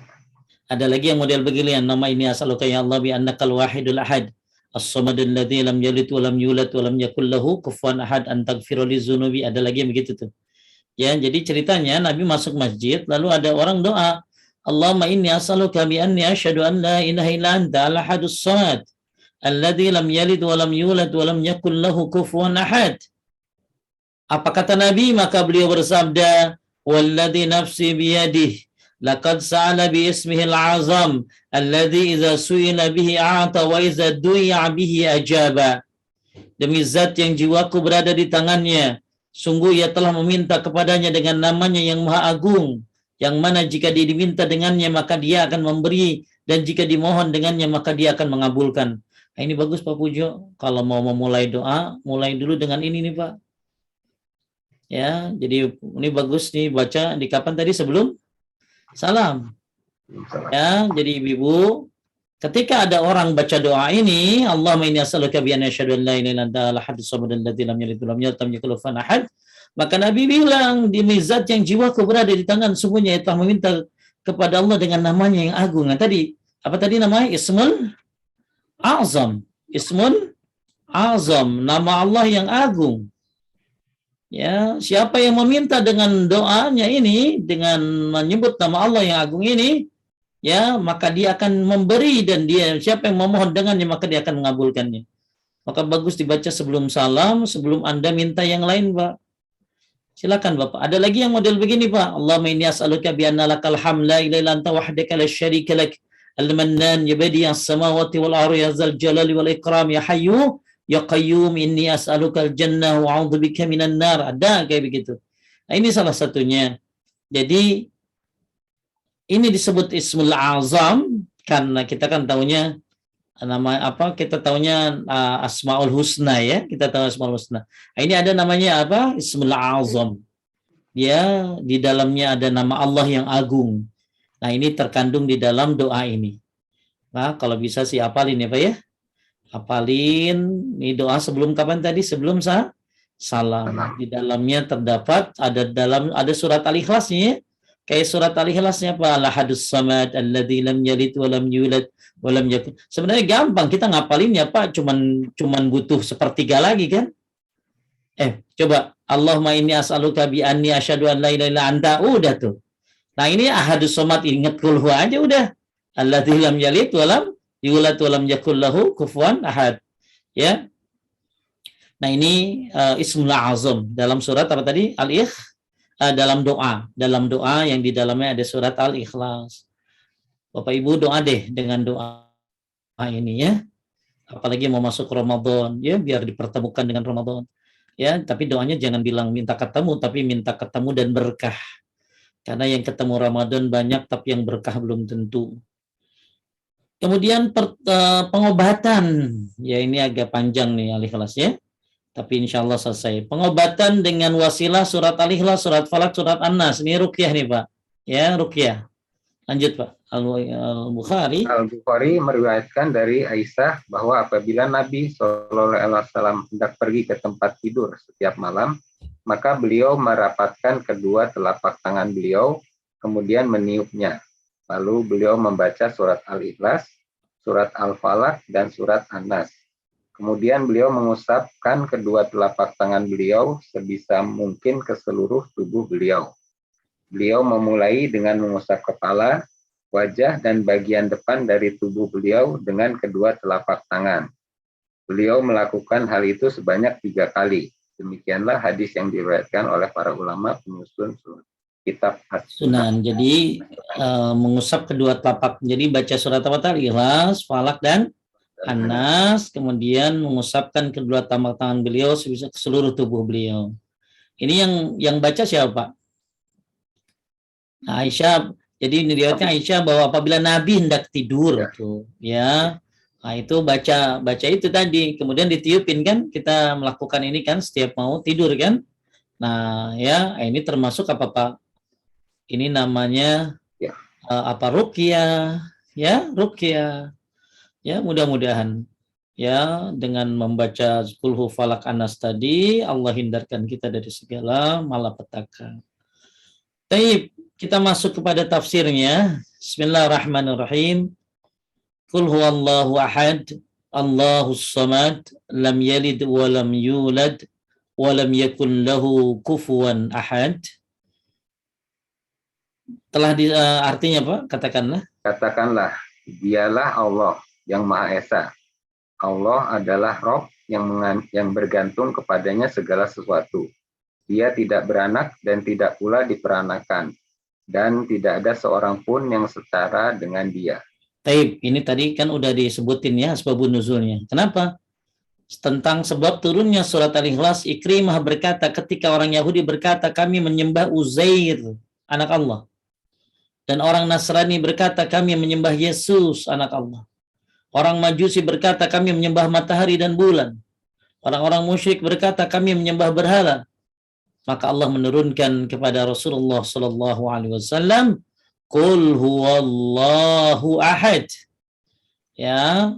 Ada lagi yang model begini, nama ini as'aluka ya Allah bi annakal wahidul ahad as-samadul ladzi lam yalid wa lam yulad wa lam yakul lahu kufuwan ahad an taghfira lizunubi. Ada lagi yang begitu tuh. Ya, jadi ceritanya Nabi masuk masjid lalu ada orang doa, Allahumma inni as'aluka bi anni asyhadu an la ilaha illa anta al-ahadus samad alladzi lam yalid wa lam yulad wa lam yakul lahu kufuwan ahad. Apa kata Nabi? Maka beliau bersabda, walladzi nafsi biyadihi laqad sa'ala bi ismihil azam alladzi idza su'ila bihi a'ta wa idza du'iya bihi ajaba. Demi zat yang jiwaku berada di tangannya, sungguh ia telah meminta kepadanya dengan namanya yang maha agung, yang mana jika dia diminta dengannya maka dia akan memberi, dan jika dimohon dengannya maka dia akan mengabulkan. Nah, ini bagus Pak Pujo, kalau mau memulai doa mulai dulu dengan ini nih Pak. Ya, jadi ini bagus nih baca di kapan tadi sebelum salam. Ya, jadi ibu, ketika ada orang baca doa ini, Allahumma inni as'aluka bi anna asyhadu an la ilaha illa anta al-ahadus samad alladzi lam yalid wa lam yulad wa lam yakul lahu kufuwan ahad, Maka Nabi bilang, demi zat yang jiwaku berada di tangan sungguhnya telah meminta kepada Allah dengan namanya yang agung. Nah, tadi apa tadi namanya? Ismul Azam. Ismul Azam, nama Allah yang agung. Ya, siapa yang meminta dengan doanya ini, dengan menyebut nama Allah yang agung ini, ya, maka dia akan memberi, dan dia siapa yang memohon dengannya maka dia akan mengabulkannya. Maka bagus dibaca sebelum salam, sebelum Anda minta yang lain, Pak. Silakan Bapak. Ada lagi yang model begini, Pak. Allahumma inni as'aluka bi anna lakal hamd la ilaha illa anta wahdaka la syarika lak al-mannan ya badi'as samawati wal ardi ya dzal jalali wal ikram ya hayyu ya qayyum inni as'aluka al-jannah wa a'udzu bika minan nar. Ada kayak begitu. Nah, ini salah satunya. Jadi ini disebut Ismul Azam karena kita kan taunya nama apa? Kita taunya Asmaul Husna, ya. Kita tahu Asmaul Husna. Nah, ini ada namanya apa? Ismul Azam. Dia di dalamnya ada nama Allah yang agung. Nah, ini terkandung di dalam doa ini. Nah, kalau bisa sih hafalin ya, Pak ya. Hafalin ini doa sebelum kapan tadi? Sebelum salam. Di dalamnya terdapat ada surat Al-Ikhlasnya ya. Kayak surat Al-Ikhlasnya apa? Al-Ahadus Samad alladzi lam yalid wa lam yulad wa lam yakun. Sebenarnya gampang kita ngapalinnya, Pak, cuman butuh sepertiga lagi kan? Coba Allahumma inni as'aluka bi anni asyhadu an la ilaha illa anta, udah tuh. Nah, ini Ahadus Samad, ingat kulhu aja udah. Alladzi lam yalid wa lam yulad wa lam yakul lahu kufuwan ahad. Ya. Nah, ini Ismul Azam dalam surat apa tadi? Dalam doa yang di dalamnya ada surat Al-Ikhlas. Bapak Ibu doa deh dengan doa ini ya. Apalagi mau masuk Ramadan ya, biar dipertemukan dengan Ramadan. Ya, tapi doanya jangan bilang minta ketemu, tapi minta ketemu dan berkah. Karena yang ketemu Ramadan banyak, tapi yang berkah belum tentu. Kemudian pengobatan, ya ini agak panjang nih Al-Ikhlas ya. Tapi insya Allah selesai. Pengobatan dengan wasilah surat Al-Ikhlas, surat Falak, surat An-Nas. Ini ruqyah nih Pak. Ya, ruqyah. Lanjut Pak. Al-Bukhari meriwayatkan dari Aisyah bahwa apabila Nabi SAW hendak pergi ke tempat tidur setiap malam, maka beliau merapatkan kedua telapak tangan beliau, kemudian meniupnya. Lalu beliau membaca surat Al-Ikhlas, surat Al-Falak, dan surat An-Nas. Kemudian beliau mengusapkan kedua telapak tangan beliau sebisa mungkin ke seluruh tubuh beliau. Beliau memulai dengan mengusap kepala, wajah, dan bagian depan dari tubuh beliau dengan kedua telapak tangan. Beliau melakukan hal itu sebanyak 3 kali. Demikianlah hadis yang diriwayatkan oleh para ulama penyusun kitab Sunan. Jadi mengusap kedua telapak. Jadi baca surat Al-Ikhlas, Falak, dan An-Nas, kemudian mengusapkan kedua telapak tangan beliau sebisa ke seluruh tubuh beliau. Ini yang baca siapa? Nah, Aisyah. Jadi ini diriwayatkan Aisyah bahwa apabila Nabi hendak tidur tuh, ya. Nah, itu baca itu tadi, kemudian ditiupin kan, kita melakukan ini kan setiap mau tidur kan. Nah, ya, ini termasuk apa Pak? Ini namanya ruqyah, ya, ruqyah. Ya, mudah-mudahan ya dengan membaca Qul Falak An-Nas tadi Allah hindarkan kita dari segala malapetaka. Baik, kita masuk kepada tafsirnya. Bismillahirrahmanirrahim. Qul huwallahu ahad, Allahus samad, lam yalid wa lam yulad wa lam yakul lahu kufuwan ahad. Telah artinya Pak, katakanlah. Katakanlah, dialah Allah yang Maha Esa. Allah adalah Rob yang bergantung kepadanya segala sesuatu. Dia tidak beranak dan tidak pula diperanakan. Dan tidak ada seorang pun yang setara dengan dia. Taib, ini tadi kan udah disebutin ya asbabun nuzulnya. Kenapa? Tentang sebab turunnya surat Al-Ikhlas, Ikrimah berkata ketika orang Yahudi berkata kami menyembah Uzair, anak Allah. Dan orang Nasrani berkata kami menyembah Yesus, anak Allah. Orang Majusi berkata kami menyembah matahari dan bulan. Orang-orang musyrik berkata kami menyembah berhala. Maka Allah menurunkan kepada Rasulullah sallallahu alaihi wasallam, Qul huwallahu ahad. Ya.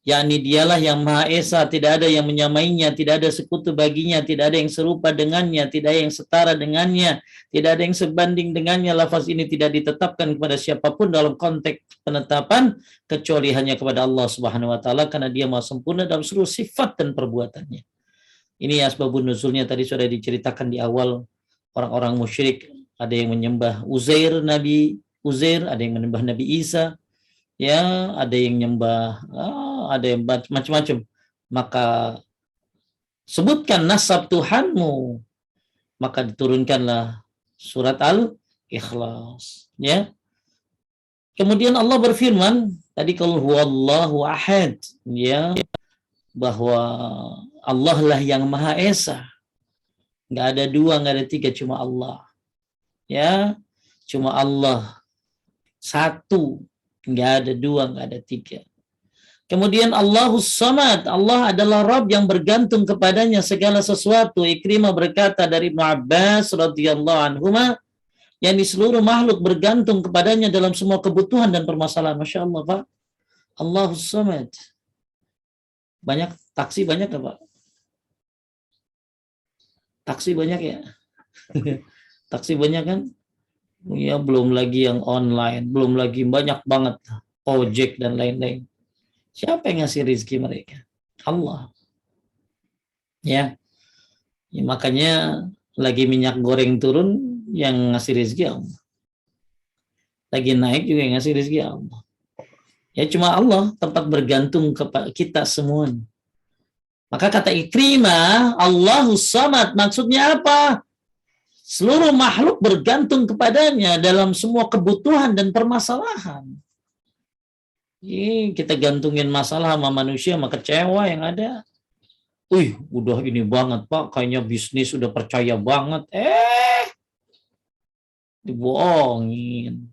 yakni dialah yang Maha Esa, tidak ada yang menyamainya, tidak ada sekutu baginya, tidak ada yang serupa dengannya, tidak ada yang setara dengannya, tidak ada yang sebanding dengannya. Lafaz ini tidak ditetapkan kepada siapapun dalam konteks penetapan kecuali hanya kepada Allah Subhanahu wa taala, karena Dia Maha sempurna dalam seluruh sifat dan perbuatannya. Ini asbabun nuzulnya tadi sudah diceritakan di awal. Orang-orang musyrik ada yang menyembah Uzair, Nabi Uzair, ada yang menyembah Nabi Isa, ya, ada yang nyembah, ada yang macam-macam. Maka sebutkan nasab Tuhanmu, maka diturunkanlah surat Al-Ikhlas, ya. Kemudian Allah berfirman tadi, kalau huwallahu ahad, ya, bahwa Allah lah yang Maha Esa, nggak ada dua, nggak ada tiga, cuma Allah, ya, cuma Allah satu, nggak ada dua, nggak ada tiga. Kemudian Allahus Samad, Allah adalah Rabb yang bergantung kepadanya segala sesuatu. Ikrimah berkata dari Ibnu Abbas radhiyallahu anhuma, yang di seluruh makhluk bergantung kepadanya dalam semua kebutuhan dan permasalahan. Masya Allah, Pak. Allahus Samad. Banyak taksi, banyak nggak, Pak? Taksi banyak ya? Taksi banyak kan? Ya, belum lagi yang online, belum lagi banyak banget ojek dan lain-lain. Siapa yang ngasih rezeki mereka? Allah. Ya. Ya, makanya lagi minyak goreng turun, yang ngasih rezeki Allah. Lagi naik juga yang ngasih rezeki Allah. Ya, cuma Allah tempat bergantung kepada kita semua. Maka kata Ikrimah, Allahus Samad, maksudnya apa? Seluruh makhluk bergantung kepadanya dalam semua kebutuhan dan permasalahan. Kita gantungin masalah sama manusia, maka kecewa yang ada. Udah ini banget, Pak, kayaknya bisnis udah percaya banget. Dibohongin.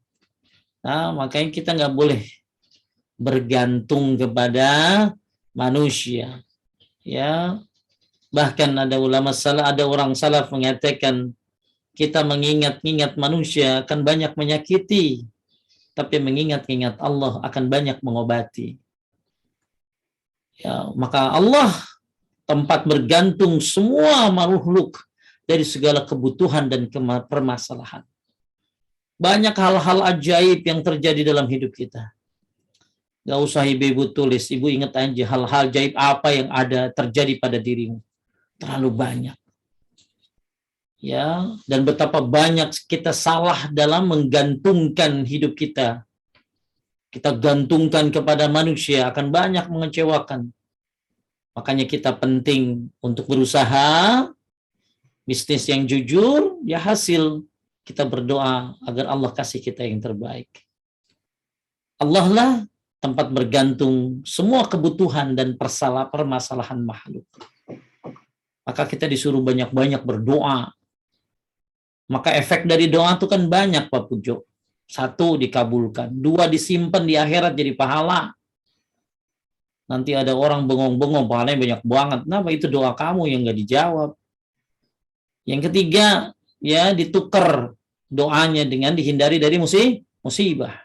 Nah, makanya kita nggak boleh bergantung kepada manusia. Ya, bahkan ada ulama salaf, ada orang salaf mengatakan, kita mengingat-ingat manusia akan banyak menyakiti, tapi mengingat-ingat Allah akan banyak mengobati. Ya, maka Allah tempat bergantung semua makhluk dari segala kebutuhan dan permasalahan. Banyak hal-hal ajaib yang terjadi dalam hidup kita. Gak usah ibu tulis, ibu ingat aja hal-hal ajaib apa yang ada terjadi pada dirimu. Terlalu banyak. Ya, dan betapa banyak kita salah dalam menggantungkan hidup kita. Kita gantungkan kepada manusia akan banyak mengecewakan. Makanya kita penting untuk berusaha bisnis yang jujur, ya hasil kita berdoa agar Allah kasih kita yang terbaik. Allah lah tempat bergantung semua kebutuhan dan permasalahan makhluk. Maka kita disuruh banyak-banyak berdoa. Maka efek dari doa itu kan banyak, Pak Pujo. 1, dikabulkan. 2, disimpan di akhirat jadi pahala. Nanti ada orang bengong-bengong, pahalanya banyak banget. Kenapa? Itu doa kamu yang nggak dijawab. Yang ketiga, ya, ditukar doanya dengan dihindari dari musibah.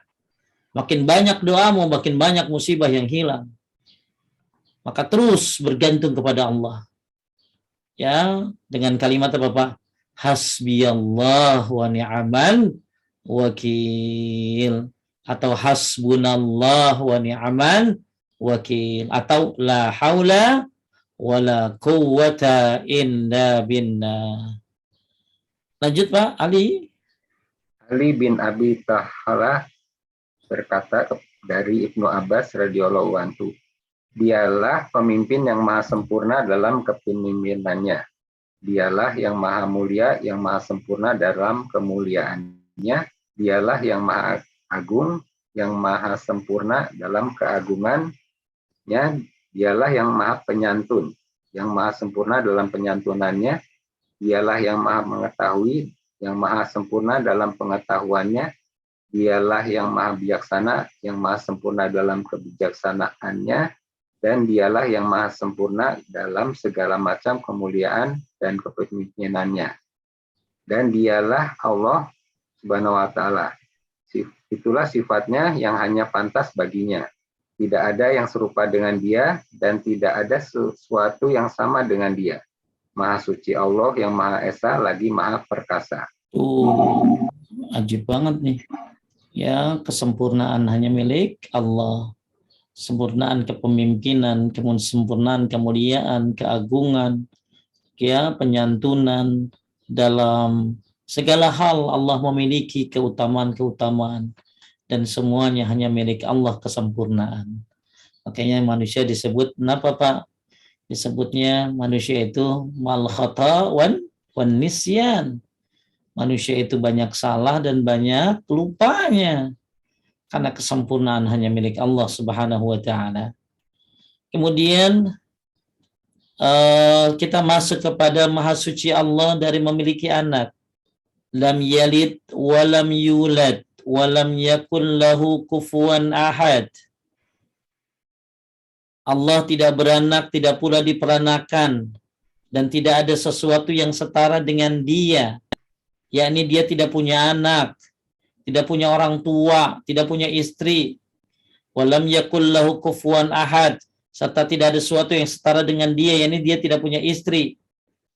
Makin banyak doamu, makin banyak musibah yang hilang. Maka terus bergantung kepada Allah. Ya, dengan kalimat apa, Pak? Hasbiyallah wa ni'mal wakil, atau hasbunallah wa ni'mal wakil, atau la haula wala quwwata illa billah. Lanjut, Pak Ali. Ali bin Abi Thalib berkata dari Ibnu Abbas radhiyallahu anhu, dialah pemimpin yang maha sempurna dalam kepemimpinannya. Dialah yang maha mulia, yang maha sempurna dalam kemuliaannya. Dialah yang maha agung, yang maha sempurna dalam keagungannya. Dialah yang maha penyantun, yang maha sempurna dalam penyantunannya. Dialah yang maha mengetahui, yang maha sempurna dalam pengetahuannya. Dialah yang maha bijaksana, yang maha sempurna dalam kebijaksanaannya. Dan dialah yang maha sempurna dalam segala macam kemuliaan dan kepemimpinannya. Dan dialah Allah Subhanahu wa ta'ala. Itulah sifatnya yang hanya pantas baginya. Tidak ada yang serupa dengan Dia dan tidak ada sesuatu yang sama dengan Dia. Maha suci Allah yang Maha Esa lagi Maha Perkasa. Ajib banget nih. Ya, kesempurnaan hanya milik Allah. Sempurnaan kepemimpinan, kesempurnaan kemuliaan, keagungan, ya, penyantunan dalam segala hal Allah memiliki keutamaan-keutamaan dan semuanya hanya milik Allah kesempurnaan. Makanya manusia disebut, kenapa Pak? Disebutnya manusia itu mal khata wan nisyan. Manusia itu banyak salah dan banyak lupanya. Karena kesempurnaan hanya milik Allah Subhanahu wa taala. Kemudian kita masuk kepada Maha Suci Allah dari memiliki anak. Lam yalid wa lam yulad wa lam yakul lahu kufuwan ahad. Allah tidak beranak, tidak pula diperanakan, dan tidak ada sesuatu yang setara dengan Dia. Yakni Dia tidak punya anak, tidak punya orang tua, tidak punya istri. Walam yakul lahu kufuwan ahad, serta tidak ada sesuatu yang setara dengan Dia, yakni Dia tidak punya istri.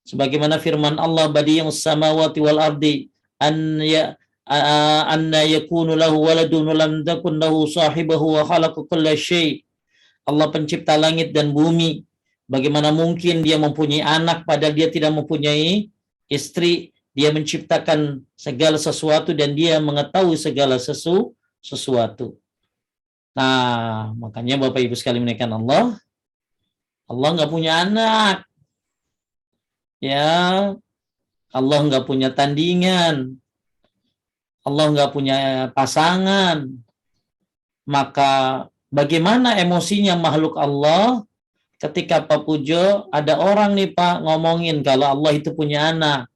Sebagaimana firman Allah, badi'us samawati wal ardi anna yakunu lahu waladun wa lam takun lahu sahibahu wa khalaqa kulla syai'. Allah pencipta langit dan bumi. Bagaimana mungkin Dia mempunyai anak padahal Dia tidak mempunyai istri? Dia menciptakan segala sesuatu dan Dia mengetahui segala sesuatu. Nah, makanya Bapak Ibu sekalian menaikkan Allah nggak punya anak. Ya, Allah nggak punya tandingan. Allah nggak punya pasangan. Maka bagaimana emosinya makhluk Allah ketika Pak Pujo ada orang nih Pak ngomongin kalau Allah itu punya anak.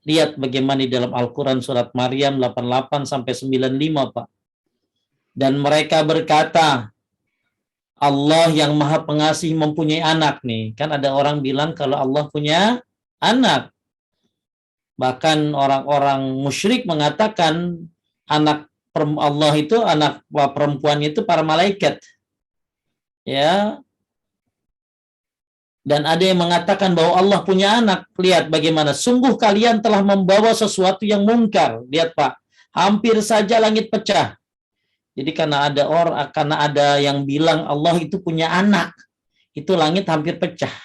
Lihat bagaimana di dalam Al-Quran surat Maryam 88 sampai 95 Pak. Dan mereka berkata, Allah yang Maha Pengasih mempunyai anak nih. Kan ada orang bilang kalau Allah punya anak. Bahkan orang-orang musyrik mengatakan anak Allah itu, anak perempuannya itu para malaikat. Ya. Dan ada yang mengatakan bahwa Allah punya anak. Lihat bagaimana. Sungguh kalian telah membawa sesuatu yang mungkar. Lihat Pak. Hampir saja langit pecah. Jadi karena ada yang bilang Allah itu punya anak. Itu langit hampir pecah.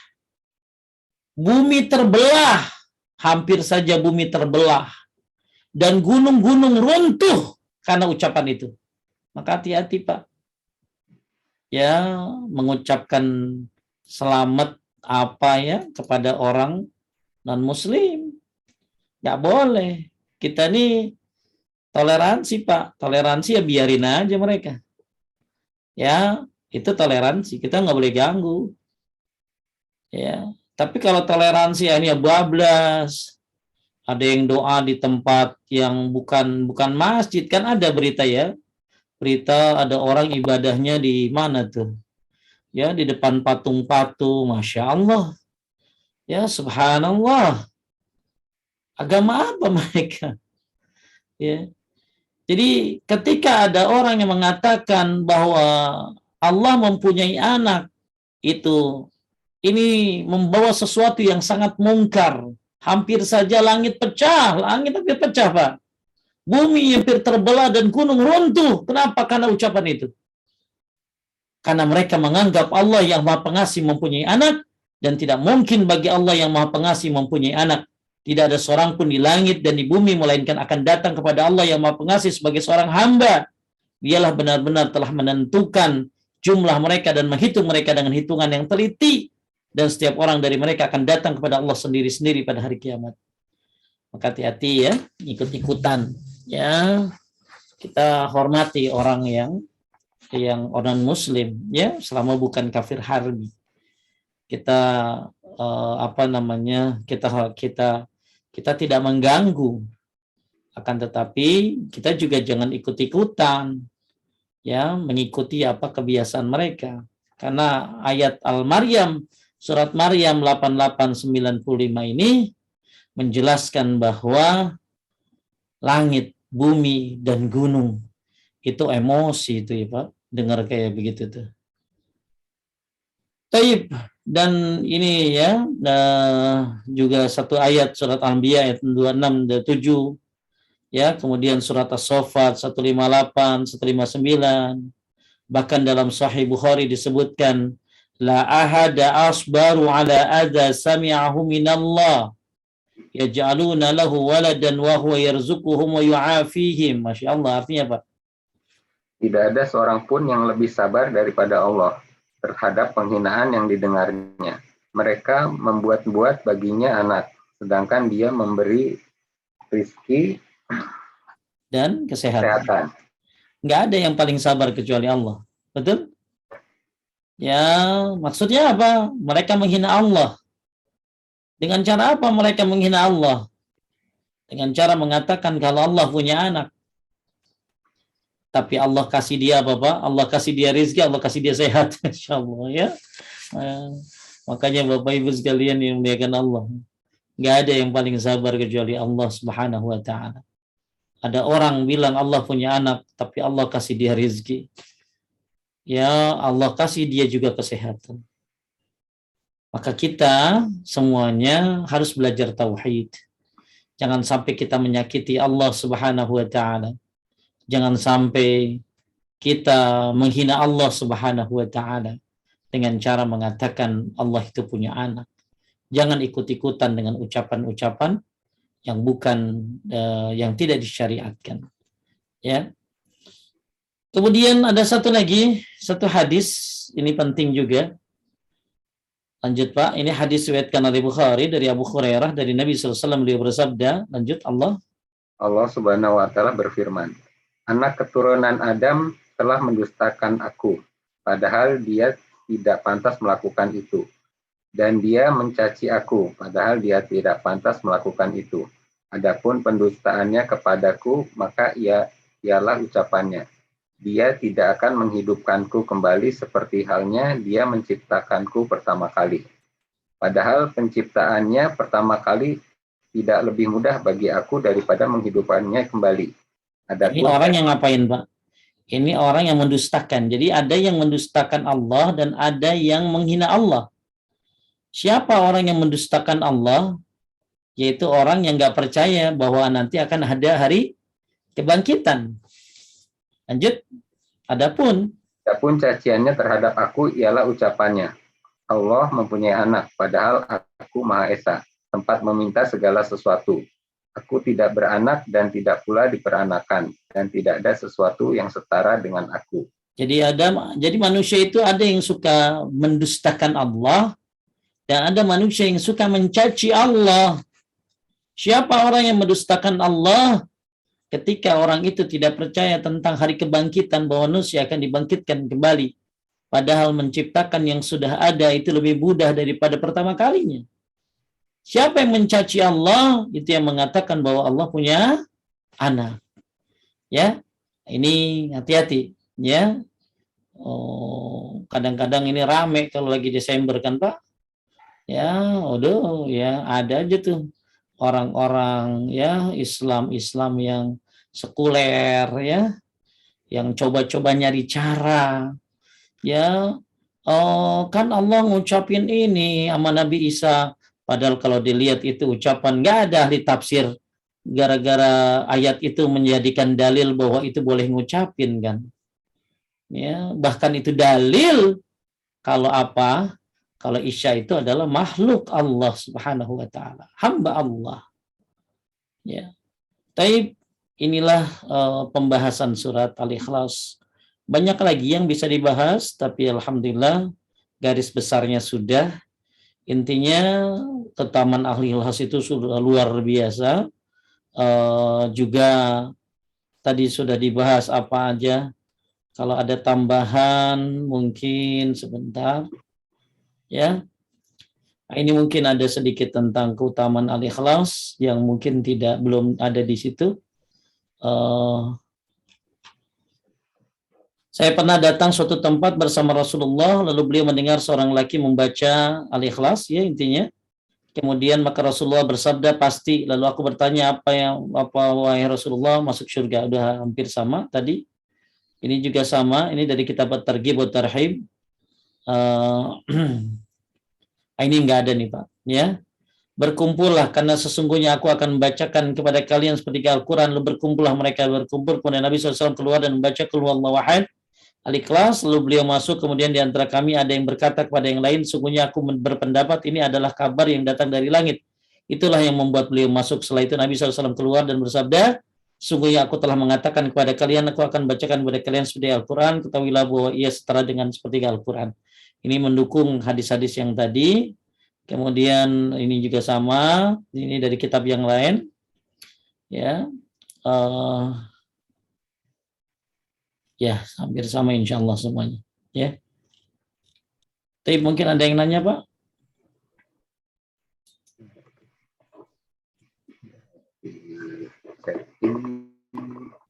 Bumi terbelah. Hampir saja bumi terbelah. Dan gunung-gunung runtuh karena ucapan itu. Maka hati-hati Pak. Ya, mengucapkan selamat kepada orang non-muslim. Nggak boleh. Kita ini toleransi Pak. Toleransi ya biarin aja mereka. Ya, itu toleransi. Kita nggak boleh ganggu. Ya, tapi kalau toleransi hanya bablas, ada yang doa di tempat yang bukan masjid, kan ada berita ya. Berita ada orang ibadahnya di mana tuh? Ya, di depan patung-patung, Masya Allah. Ya, subhanallah. Agama apa mereka? Ya. Jadi ketika ada orang yang mengatakan bahwa Allah mempunyai anak, ini membawa sesuatu yang sangat mungkar. Hampir saja langit pecah Pak. Bumi hampir terbelah dan gunung runtuh. Kenapa? Karena ucapan itu. Karena mereka menganggap Allah yang Maha Pengasih mempunyai anak, dan tidak mungkin bagi Allah yang Maha Pengasih mempunyai anak. Tidak ada seorang pun di langit dan di bumi melainkan akan datang kepada Allah yang Maha Pengasih sebagai seorang hamba. Dialah benar-benar telah menentukan jumlah mereka dan menghitung mereka dengan hitungan yang teliti, dan setiap orang dari mereka akan datang kepada Allah sendiri-sendiri pada hari kiamat. Maka hati-hati ya, ikut-ikutan. Ya, kita hormati orang yang orang muslim ya, selama bukan kafir harbi. Kita kita tidak mengganggu, akan tetapi kita juga jangan ikut-ikutan ya, mengikuti apa kebiasaan mereka. Karena ayat Al-Maryam, surat Maryam 8895 ini menjelaskan bahwa langit, bumi dan gunung itu emosi itu ya Pak. dengar kayak begitu tuh. Taib, dan ini ya juga satu ayat surat Al-Anbiya ayat 26 dan 7 ya, kemudian surat As-Saffat 158, 159, bahkan dalam Sahih Bukhari disebutkan la ahada asbaru ala adza sami'ahu minallah yaj'aluna lahu waladan wa huwa yarzuquhum wa yu'afihim. Masya Allah, artinya apa? Tidak ada seorang pun yang lebih sabar daripada Allah terhadap penghinaan yang didengarnya. Mereka membuat-buat baginya anak, sedangkan dia memberi rizki dan kesehatan. Nggak ada yang paling sabar kecuali Allah. Betul? Ya, maksudnya apa? Mereka menghina Allah. Dengan cara apa mereka menghina Allah? Dengan cara mengatakan kalau Allah punya anak. Tapi Allah kasih dia apa, Pak? Allah kasih dia rezeki, Allah kasih dia sehat. Insyaallah ya. Makanya Bapak Ibu sekalian yang dimuliakan Allah, nggak ada yang paling sabar kecuali Allah Subhanahu wa taala. Ada orang bilang Allah punya anak, tapi Allah kasih dia rezeki. Ya, Allah kasih dia juga kesehatan. Maka kita semuanya harus belajar tauhid. Jangan sampai kita menyakiti Allah Subhanahu wa taala. Jangan sampai kita menghina Allah Subhanahu wa taala dengan cara mengatakan Allah itu punya anak. Jangan ikut-ikutan dengan ucapan-ucapan yang bukan yang tidak disyariatkan. Ya. Kemudian ada satu lagi, satu hadis, ini penting juga. Lanjut Pak, ini hadis riwayatkan oleh Bukhari dari Abu Hurairah dari Nabi SAW, beliau bersabda, lanjut Allah Subhanahu wa taala berfirman, anak keturunan Adam telah mendustakan aku, padahal dia tidak pantas melakukan itu. Dan dia mencaci aku, padahal dia tidak pantas melakukan itu. Adapun pendustaannya kepadaku, maka ialah ucapannya. Dia tidak akan menghidupkanku kembali seperti halnya dia menciptakanku pertama kali. Padahal penciptaannya pertama kali tidak lebih mudah bagi aku daripada menghidupkannya kembali. Ini orang yang ngapain, Pak? Ini orang yang mendustakan. Jadi ada yang mendustakan Allah dan ada yang menghina Allah. Siapa orang yang mendustakan Allah? Yaitu orang yang nggak percaya bahwa nanti akan ada hari kebangkitan. Lanjut. Adapun caciannya terhadap aku ialah ucapannya, Allah mempunyai anak, padahal aku Maha Esa, tempat meminta segala sesuatu. Aku tidak beranak dan tidak pula diperanakan, dan tidak ada sesuatu yang setara dengan aku. Jadi manusia itu ada yang suka mendustakan Allah dan ada manusia yang suka mencaci Allah. Siapa orang yang mendustakan Allah? Ketika orang itu tidak percaya tentang hari kebangkitan, bahwa manusia akan dibangkitkan kembali. Padahal menciptakan yang sudah ada itu lebih mudah daripada pertama kalinya. Siapa yang mencaci Allah, itu yang mengatakan bahwa Allah punya anak. Ya, ini hati-hati. Ya, kadang-kadang ini rame kalau lagi Desember kan Pak. Ya, ya ada aja tuh orang-orang ya Islam yang sekuler ya, yang coba-coba nyari cara ya, kan Allah ngucapin ini sama Nabi Isa, padahal kalau dilihat itu ucapan nggak ada ahli tafsir gara-gara ayat itu menjadikan dalil bahwa itu boleh ngucapin kan ya, bahkan itu dalil kalau apa, kalau Isya itu adalah makhluk Allah Subhanahu wa taala, hamba Allah. Ya. Taib, inilah pembahasan surat Al-Ikhlas. Banyak lagi yang bisa dibahas, tapi alhamdulillah garis besarnya sudah. Intinya ketaman Al-Ikhlas itu sudah luar biasa. Juga tadi sudah dibahas apa aja. Kalau ada tambahan mungkin sebentar. Ya, nah, ini mungkin ada sedikit tentang keutamaan Al-Ikhlas yang mungkin belum ada di situ. Saya pernah datang suatu tempat bersama Rasulullah, lalu beliau mendengar seorang laki membaca Al-Ikhlas, ya intinya. Kemudian maka Rasulullah bersabda pasti. Lalu aku bertanya apa wahai Rasulullah, masuk surga? Udah hampir sama tadi. Ini juga sama, ini dari kitab At-Targhib wa Tarhib. Ini enggak ada nih Pak, ya. Berkumpullah karena sesungguhnya aku akan membacakan kepada kalian seperti Al-Quran. Lalu berkumpullah mereka berkumpul, kemudian Nabi SAW keluar dan membaca Qul huwallahu ahad, Al-Ikhlas. Lalu beliau masuk, kemudian di antara kami ada yang berkata kepada yang lain, sungguhnya aku berpendapat ini adalah kabar yang datang dari langit. Itulah yang membuat beliau masuk. Setelah itu Nabi SAW keluar dan bersabda, sungguhnya aku telah mengatakan kepada kalian, aku akan bacakan kepada kalian seperti Al-Quran, ketahuilah bahwa ia setara dengan seperti Al-Quran. Ini mendukung hadis-hadis yang tadi. Kemudian ini juga sama, ini dari kitab yang lain, ya, ya hampir sama insya Allah semuanya, ya. Tapi mungkin ada yang nanya Pak?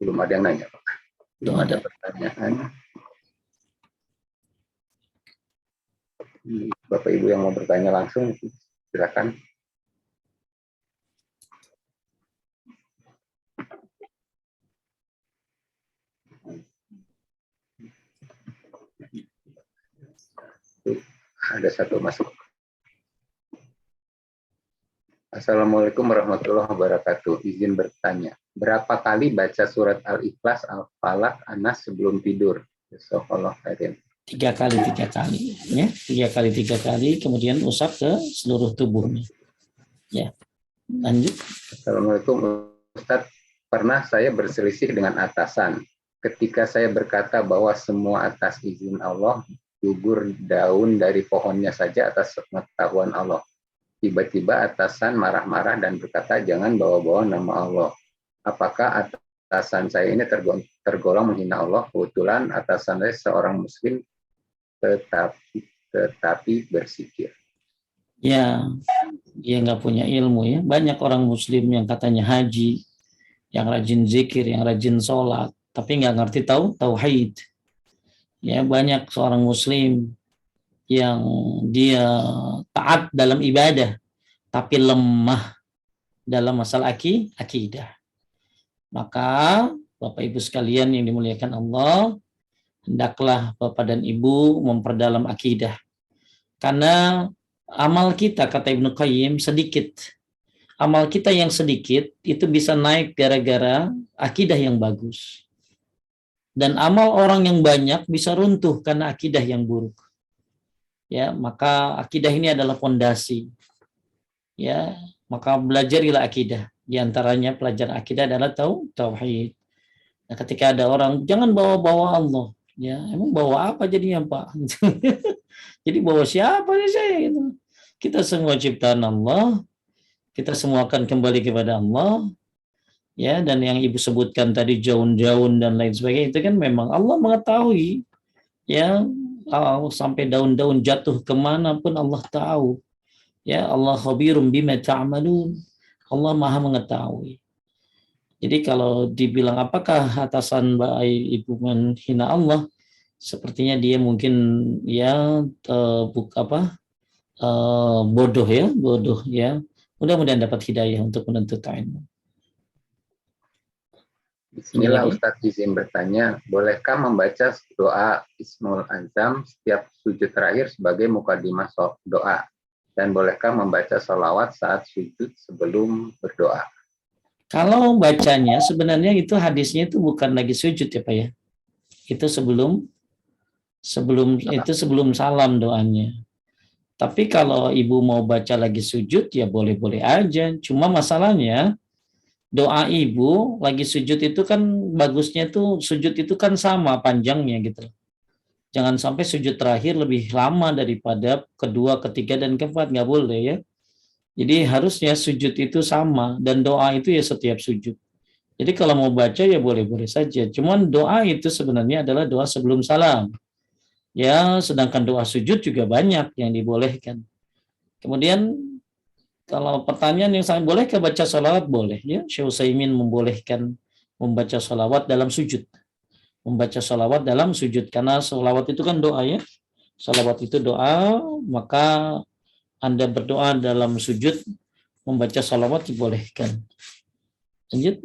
Belum ada yang nanya Pak. Belum ada pertanyaan. Bapak Ibu yang mau bertanya langsung, silakan. Ada satu masuk. Assalamualaikum warahmatullahi wabarakatuh. Izin bertanya, berapa kali baca surat Al-Ikhlas, Al-Falaq, An-Nas sebelum tidur? Jazakallahu khairan. 3 kali, ya, 3 kali, kemudian usap ke seluruh tubuhnya. Ya, lanjut. Assalamualaikum Ustaz. Pernah saya berselisih dengan atasan. Ketika saya berkata bahwa semua atas izin Allah, gugur daun dari pohonnya saja atas pengetahuan Allah. Tiba-tiba atasan marah-marah dan berkata, jangan bawa-bawa nama Allah. Apakah atasan saya ini tergolong menghina Allah? Kebetulan atasan saya seorang muslim, tetapi bersikir. Ya, dia nggak punya ilmu ya. Banyak orang muslim yang katanya haji, yang rajin zikir, yang rajin sholat, tapi nggak ngerti tauhid. Ya, banyak seorang muslim yang dia taat dalam ibadah, tapi lemah dalam masalah akidah. Maka Bapak Ibu sekalian yang dimuliakan Allah, hendaklah Bapak dan Ibu memperdalam akidah. Karena amal kita, kata Ibnu Qayyim, sedikit. Amal kita yang sedikit itu bisa naik gara-gara akidah yang bagus. Dan amal orang yang banyak bisa runtuh karena akidah yang buruk. Ya, maka akidah ini adalah fondasi. Ya, maka belajarilah akidah. Di antaranya pelajaran akidah adalah tauhid. Nah, ketika ada orang jangan bawa-bawa Allah, ya emang bawa apa jadinya Pak? Jadi bawa siapa sih saya gitu? Kita semua ciptaan Allah, kita semua akan kembali kepada Allah, ya. Dan yang Ibu sebutkan tadi daun-daun dan lain sebagainya itu kan memang Allah mengetahui, ya. Sampai daun-daun jatuh kemana pun Allah tahu, ya. Allah khabirum bima ta'malun, Allah maha mengetahui. Jadi kalau dibilang apakah atasan Ibu menghina Allah, sepertinya dia mungkin ya bodoh ya. Mudah-mudahan dapat hidayah untuk menuntut ilmu. Bismillah Ustadz, izin bertanya, bolehkah membaca doa Ismul Azam setiap sujud terakhir sebagai mukadimah doa? Dan bolehkah membaca sholawat saat sujud sebelum berdoa? Kalau bacanya sebenarnya itu hadisnya itu bukan lagi sujud ya Pak ya. Itu sebelum salam doanya. Tapi kalau Ibu mau baca lagi sujud ya boleh-boleh aja. Cuma masalahnya doa Ibu lagi sujud itu kan bagusnya tuh sujud itu kan sama panjangnya gitu. Jangan sampai sujud terakhir lebih lama daripada kedua, ketiga, dan keempat. Nggak boleh ya. Jadi harusnya sujud itu sama dan doa itu ya setiap sujud. Jadi kalau mau baca ya boleh-boleh saja. Cuman doa itu sebenarnya adalah doa sebelum salam. Ya, sedangkan doa sujud juga banyak yang dibolehkan. Kemudian kalau pertanyaan yang sangat bolehkah baca sholawat? Boleh ya. Syekh Utsaimin membolehkan membaca sholawat dalam sujud. Membaca sholawat dalam sujud karena sholawat itu kan doa ya. Sholawat itu doa, maka Anda berdoa dalam sujud, membaca sholawat dibolehkan. Lanjut.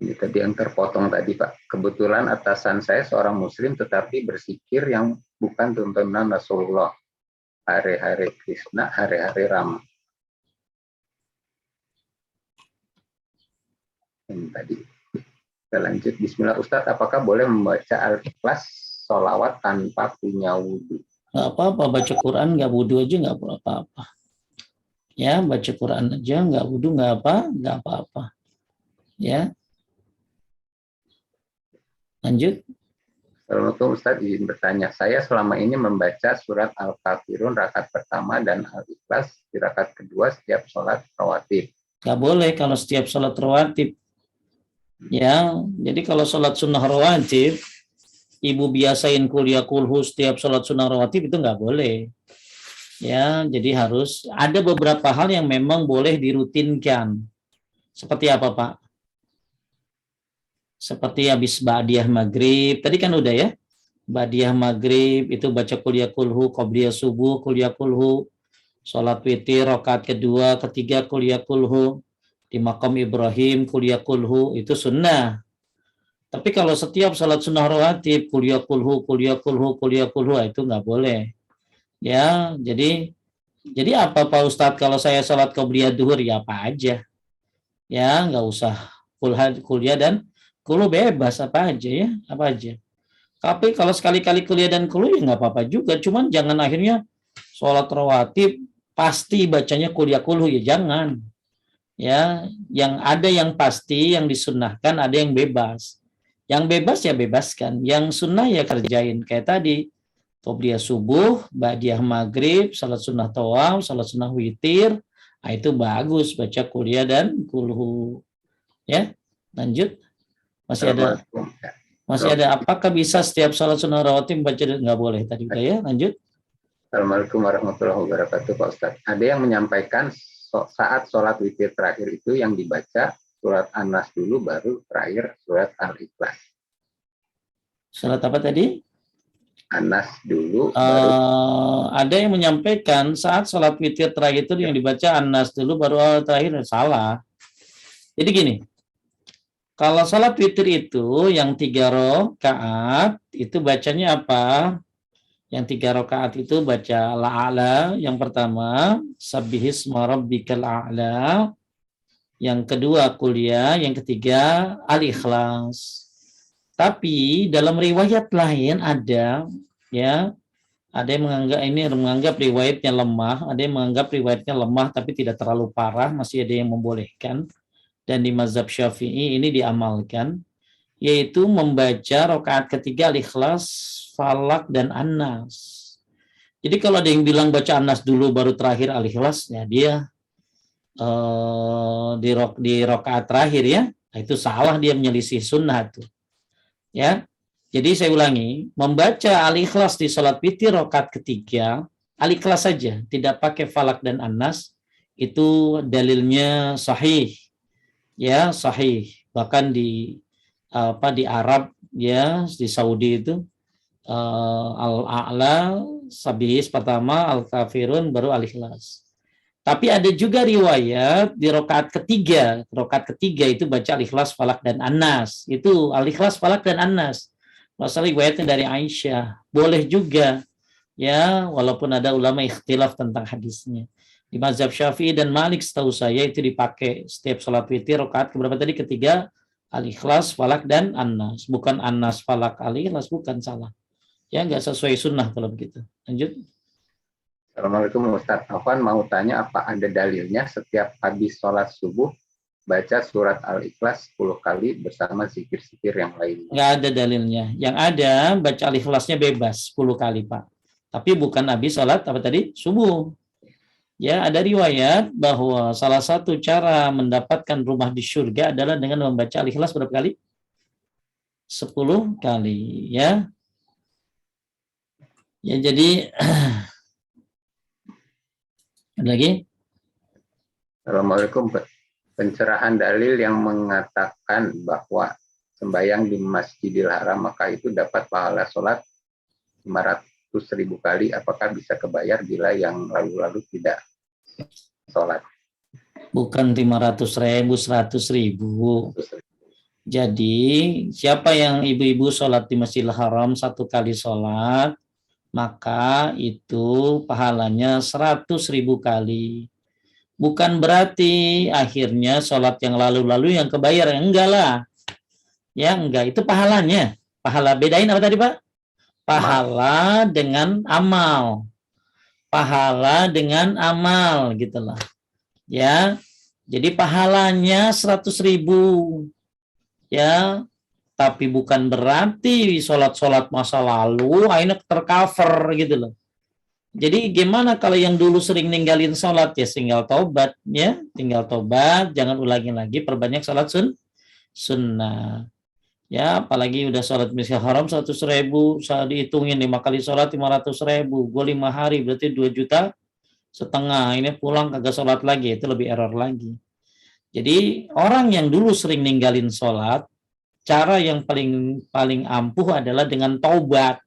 Ini tadi yang terpotong tadi Pak. Kebetulan atasan saya seorang muslim tetapi bersikir yang bukan tuntunan Rasulullah. Hari-hari Krishna, hari-hari Rama. Ini tadi. Kita lanjut. Bismillah Ustadz, apakah boleh membaca Al-Ikhlas sholawat tanpa punya wudhu? Nggak apa-apa, baca Quran nggak wudhu aja nggak apa-apa. Ya, baca Quran aja nggak wudhu nggak apa-apa. Ya, lanjut. Assalamualaikum Ustaz, izin bertanya. Saya selama ini membaca surat Al-Kafirun rakaat pertama dan Al-Ikhlas di rakaat kedua setiap sholat rawatib. Nggak boleh kalau setiap sholat rawatib. Ya, jadi kalau sholat sunnah rawatib, ibu biasain kuliah kulhu setiap sholat sunnah rawatib itu nggak boleh. Ya, jadi harus ada beberapa hal yang memang boleh dirutinkan. Seperti apa, Pak? Seperti habis ba'diyah maghrib, tadi kan udah ya. Ba'diyah maghrib itu baca kuliah kulhu, qobliyah subuh, kuliah kulhu, sholat witir, rakaat kedua, ketiga kuliah kulhu, di makam Ibrahim kuliah kulhu, itu sunnah. Tapi kalau setiap sholat sunnah rawatib, kuliah kulhu, itu nggak boleh. Ya, jadi apa Pak Ustadz kalau saya sholat qobliyah duhur ya apa aja. Ya, nggak usah kuliah dan kulu bebas apa aja ya, apa aja. Tapi kalau sekali-kali kuliah dan kulu ya nggak apa-apa juga. Cuman jangan akhirnya sholat rawatib pasti bacanya kuliah kulu ya jangan. Ya, yang ada yang pasti yang disunnahkan, ada yang bebas. Yang bebas ya bebaskan, yang sunnah ya kerjain kayak tadi. Qobliyah subuh, ba'diyah maghrib, salat sunnah tawaf, salat sunnah witir, nah itu bagus baca kuliah dan kulhu. Ya, lanjut. Masih ada. Apakah bisa setiap salat sunnah rawatib baca? Nggak boleh tadi udah ya. Lanjut. Assalamualaikum warahmatullahi wabarakatuh Pak Ustadz. Ada yang menyampaikan saat sholat witir terakhir itu yang dibaca surat An-Nas dulu baru terakhir surat Al-Ikhlas. Surat apa tadi? Anas dulu. Ada yang menyampaikan saat sholat witir terakhir itu yang dibaca Anas dulu baru terakhir, salah. Jadi gini, kalau sholat witir itu yang 3 rakaat itu bacanya apa? Yang 3 rakaat itu baca la'ala, yang pertama sabbihisma rabbikal a'la, yang kedua kuliah, yang ketiga al-ikhlas. Tapi dalam riwayat lain ada yang menganggap riwayatnya lemah, ada yang menganggap riwayatnya lemah tapi tidak terlalu parah, masih ada yang membolehkan. Dan di mazhab Syafi'i ini diamalkan, yaitu membaca rakaat ketiga al-Ikhlas, Falak dan An-Nas. Jadi kalau ada yang bilang baca An-Nas dulu baru terakhir al-Ikhlas, ya dia di rakaat terakhir ya, nah, itu salah, dia menyelisih sunnah tuh. Ya, jadi saya ulangi, membaca Al-Ikhlas di sholat witir rakaat ketiga, Al-Ikhlas saja, tidak pakai Falak dan An-Nas, itu dalilnya sahih, ya sahih. Bahkan di Arab ya, di Saudi itu Al-A'la, Sabihis pertama, Al-Kafirun baru Al-Ikhlas. Tapi ada juga riwayat di rakaat ketiga itu baca Al-Ikhlas, Falak dan An-Nas. Itu Al-Ikhlas, Falak dan An-Nas. Masalah riwayatnya dari Aisyah. Boleh juga ya, walaupun ada ulama ikhtilaf tentang hadisnya. Di mazhab Syafi'i dan Malik setahu saya itu dipakai setiap salat witir rakaat keberapa tadi? Ketiga, Al-Ikhlas, Falak dan An-Nas. Bukan An-Nas, Falak, Al-Ikhlas, bukan, salah. Ya, nggak sesuai sunnah kalau begitu. Lanjut. Assalamualaikum Ustaz. Afwan mau tanya apa ada dalilnya setiap habis sholat subuh baca surat Al-Ikhlas 10 kali bersama zikir-zikir yang lain? Nggak ada dalilnya. Yang ada baca Al-Ikhlasnya bebas 10 kali Pak. Tapi bukan habis sholat apa tadi? Subuh. Ya, ada riwayat bahwa salah satu cara mendapatkan rumah di surga adalah dengan membaca Al-Ikhlas berapa kali? 10 kali ya. Ya, jadi ada lagi? Assalamualaikum. Pencerahan dalil yang mengatakan bahwa sembahyang di Masjidil Haram maka itu dapat pahala sholat 500.000 kali. Apakah bisa kebayar bila yang lalu-lalu tidak sholat? Bukan 500.000, 100.000. Jadi siapa yang ibu-ibu sholat di Masjidil Haram 1 kali sholat, maka itu pahalanya 100.000 kali. Bukan berarti akhirnya sholat yang lalu-lalu yang kebayar, enggak lah. Ya enggak, itu pahalanya. Pahala, bedain apa tadi Pak? Pahala dengan amal. Pahala dengan amal gitu lah. Ya, jadi pahalanya 100.000. Ya, tapi bukan berarti sholat-sholat masa lalu akhirnya tercover gitu loh. Jadi gimana kalau yang dulu sering ninggalin sholat, ya tinggal tobat, ya tinggal tobat, jangan ulangi lagi, perbanyak sholat sunnah. Ya, apalagi udah sholat Masjidil Haram 100.000, saya dihitungin 5 kali sholat 500.000, gue 5 hari berarti 2,5 juta. Ini pulang kagak sholat lagi, itu lebih error lagi. Jadi orang yang dulu sering ninggalin sholat, cara yang paling ampuh adalah dengan taubat.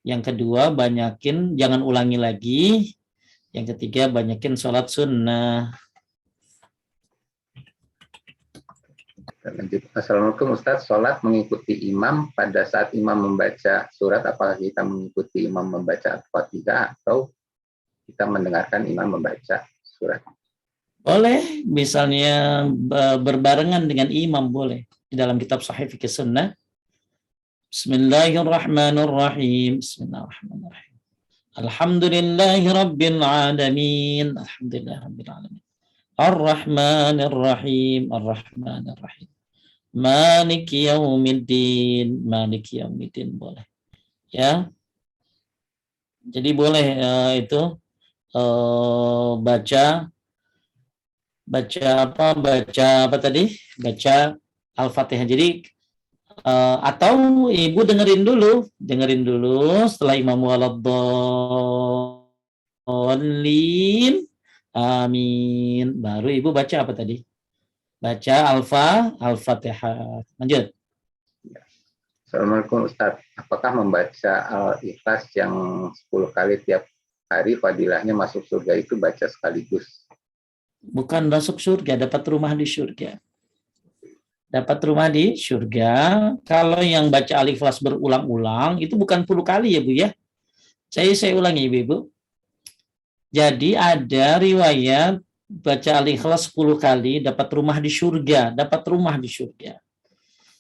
Yang kedua, banyakin, jangan ulangi lagi. Yang ketiga, banyakin sholat sunnah. Lanjut. Assalamualaikum Ustaz, sholat mengikuti imam pada saat imam membaca surat, apakah kita mengikuti imam membaca Al-Fatihah atau kita mendengarkan imam membaca surat? Boleh, misalnya berbarengan dengan imam boleh. Di dalam kitab Sahih Fikih Sunnah. Bismillahirrahmanirrahim. Bismillahirrahmanirrahim. Alhamdulillahi Rabbil Alamin. Alhamdulillahi Rabbil Alamin. Ar-Rahmanir-Rahim. Ar-Rahmanir-Rahim. Maliki yaumiddin. Maliki yaumiddin. Boleh. Ya. Jadi boleh itu baca apa tadi? Baca Al-Fatihah. Jadi atau ibu dengerin dulu setelah Imam Waladdallin amin, baru ibu baca apa tadi? Baca Al-Fatihah. Lanjut. Assalamualaikum Ustaz, apakah membaca Al-Ikhlas yang 10 kali tiap hari fadilahnya masuk surga itu baca sekaligus? Bukan masuk surga, dapat rumah di surga. Dapat rumah di surga. Kalau yang baca Al-Ikhlas berulang-ulang, itu bukan 10 kali ya Bu ya. Saya ulangi Ibu. Jadi ada riwayat baca Al-Ikhlas 10 kali dapat rumah di surga. Dapat rumah di surga.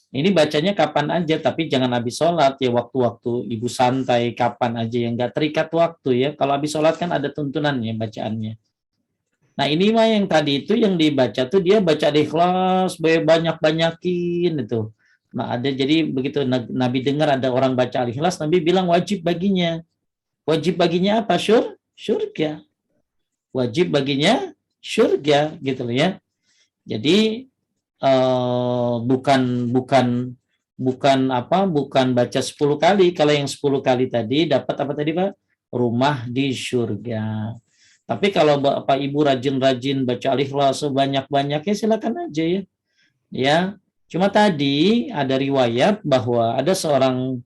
Ini bacanya kapan aja, tapi jangan habis sholat ya, waktu-waktu ibu santai, kapan aja yang nggak terikat waktu ya. Kalau habis sholat kan ada tuntunannya bacaannya. Nah ini mah yang tadi itu yang dibaca tuh dia baca Al-Ikhlas banyak-banyakin itu. Nah ada, jadi begitu Nabi dengar ada orang baca Al-Ikhlas, Nabi bilang wajib baginya. Wajib baginya apa? Surga. Wajib baginya surga gitu loh ya. Jadi bukan baca 10 kali. Kalau yang 10 kali tadi dapat apa tadi Pak? Rumah di surga. Tapi kalau Bapak Ibu rajin-rajin baca Al-Ikhlas sebanyak-banyaknya silakan aja ya. Ya. Cuma tadi ada riwayat bahwa ada seorang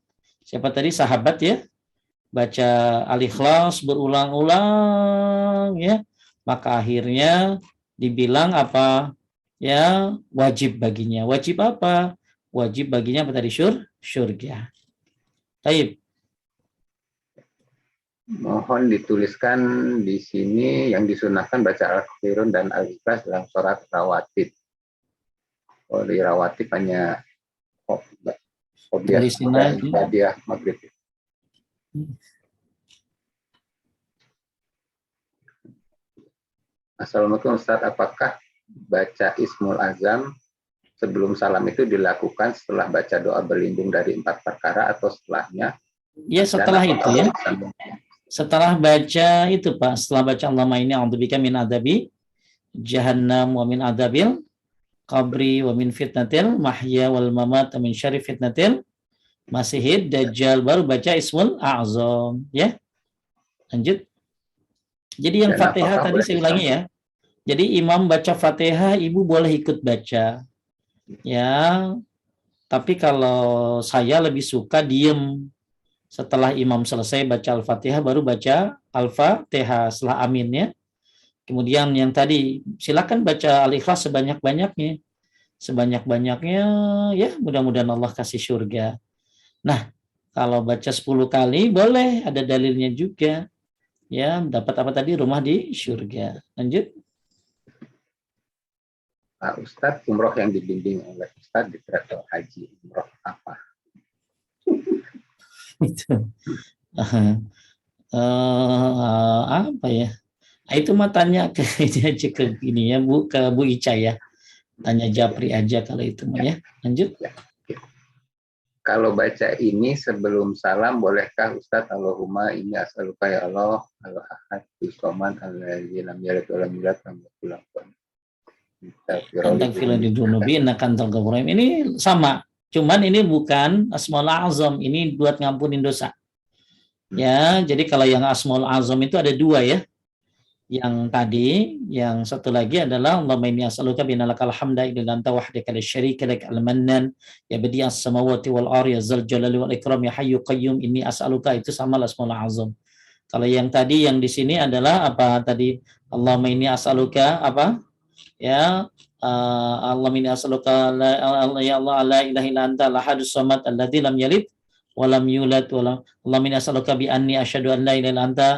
siapa tadi sahabat ya, baca Al-Ikhlas berulang-ulang ya, maka akhirnya dibilang apa? Ya, wajib baginya. Wajib apa? Wajib baginya apa tadi? Surga. Baik. Mohon dituliskan di sini yang disunahkan baca Al-Kafirun dan Al-Ikhlas dalam sholat rawatib. Oh, di rawatib hanya hadiah maghrib. Assalamualaikum Ustaz, apakah baca Ismul Azam sebelum salam itu dilakukan setelah baca doa berlindung dari 4 perkara atau setelahnya? Ya, setelah itu ya. Setelah baca itu Pak, setelah baca Allahumma inni a'udzubika min adzabi jahannam wa min adzabil qabri wa min fitnatil mahya wal mamat wa min syarri fitnatil masihid dajjal, baru baca Ismul A'zam ya. Lanjut. Jadi yang Fatihah tadi saya ulangi ya. Jadi imam baca Fatihah, ibu boleh ikut baca. Ya. Tapi kalau saya lebih suka diem. Setelah imam selesai baca Al-Fatihah, baru baca Al-Fatihah setelah aminnya. Kemudian yang tadi, silakan baca Al-Ikhlas sebanyak-banyaknya. sebanyak-banyaknya, ya mudah-mudahan Allah kasih surga. Nah, kalau baca 10 kali boleh, ada dalilnya juga. Ya, dapat apa tadi? Rumah di surga. Lanjut. Pak Ustadz, umroh yang dibimbing oleh Ustadz di travel haji, umroh apa? Itu. Apa ya? Itu mah tanya ke ini aja, ke ini ya, Bu, ke Bu Ica ya. Tanya Japri aja kalau itu mah ya. Lanjut. Ya. Kalau baca ini sebelum salam, bolehkah Ustadz? Allahumma inni as'aluka ya Allah, al-ahad, bisoman, al-ladzi lam yalid wa lam yulad, lam yakul lahu kufuwan Tentang film di Dunubi, kantor Gawuraim. Ini sama. Cuman ini bukan Asmaul Azam. Ini buat ngampunin dosa. Ya, jadi kalau yang Asmaul Azam itu ada dua ya. Yang tadi, yang satu lagi adalah Allahumma inni as'aluka binalakal hamda illa anta wahdaka la syarika lak al-mannan ya badi'as samawati wal ardi ya zal jalali wal ikram ya hayyu qayyum inni as'aluka, itu sama Asmaul Azam. Kalau yang tadi yang di sini adalah apa tadi? Allahumma inni as'aluka apa? Ya, Allahumma inni as'aluka ya Allah la ilaha illa anta al-ahadus samad alladzi lam yalid walam yulad walam Allahumma inni as'aluka bi anni asyhadu an la ilaha illa anta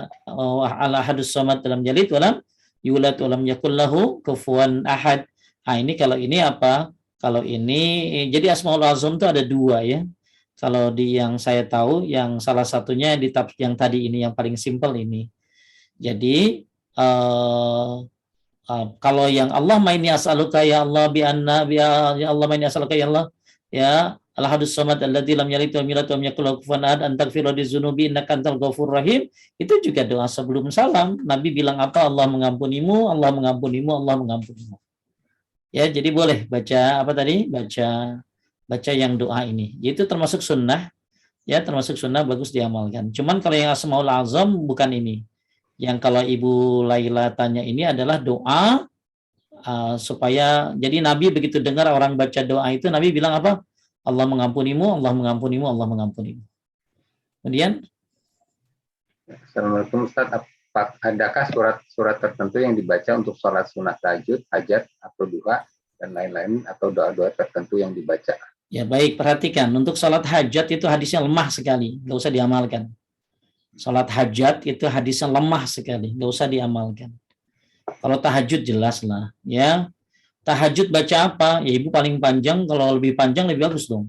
al-ahadus samad lam yalid walam yulad walam yakul lahu kufuwan ahad. Ini kalau ini apa? Kalau ini jadi Asmaul Azam itu ada dua ya. Kalau di yang saya tahu, yang salah satunya di yang tadi ini yang paling simpel ini. Jadi kalau yang Allah maini as'aluka ya Allah bi anna ya Allah maini as'aluka ya Allah ya al-ahadus samad alladzi lam yalid wa lam yulad wa lam yakul lahu kufuwan ahad antaghfira lidzunubi innaka antal ghafurur rahim, itu juga doa sebelum salam. Nabi bilang apa? Allah mengampunimu, Allah mengampunimu, Allah mengampunimu. Ya, jadi boleh baca apa tadi? Baca yang doa ini. Itu termasuk sunnah. Ya, termasuk sunnah, bagus diamalkan. Cuman kalau yang Asmaul Azam bukan ini. Yang kalau Ibu Laila tanya ini adalah doa supaya, jadi Nabi begitu dengar orang baca doa itu, Nabi bilang apa? Allah mengampunimu, Allah mengampunimu, Allah mengampunimu. Kemudian, Assalamualaikum Ustaz, adakah surat-surat tertentu yang dibaca untuk sholat sunat tahajud, hajat, atau duha, dan lain-lain, atau doa-doa tertentu yang dibaca? ya baik, perhatikan. Untuk sholat hajat itu hadisnya lemah sekali, nggak usah diamalkan. Sholat hajat itu hadisnya lemah sekali, nggak usah diamalkan. Kalau tahajud jelas lah, ya. Tahajud baca apa? Ya Ibu paling panjang, kalau lebih panjang lebih bagus dong.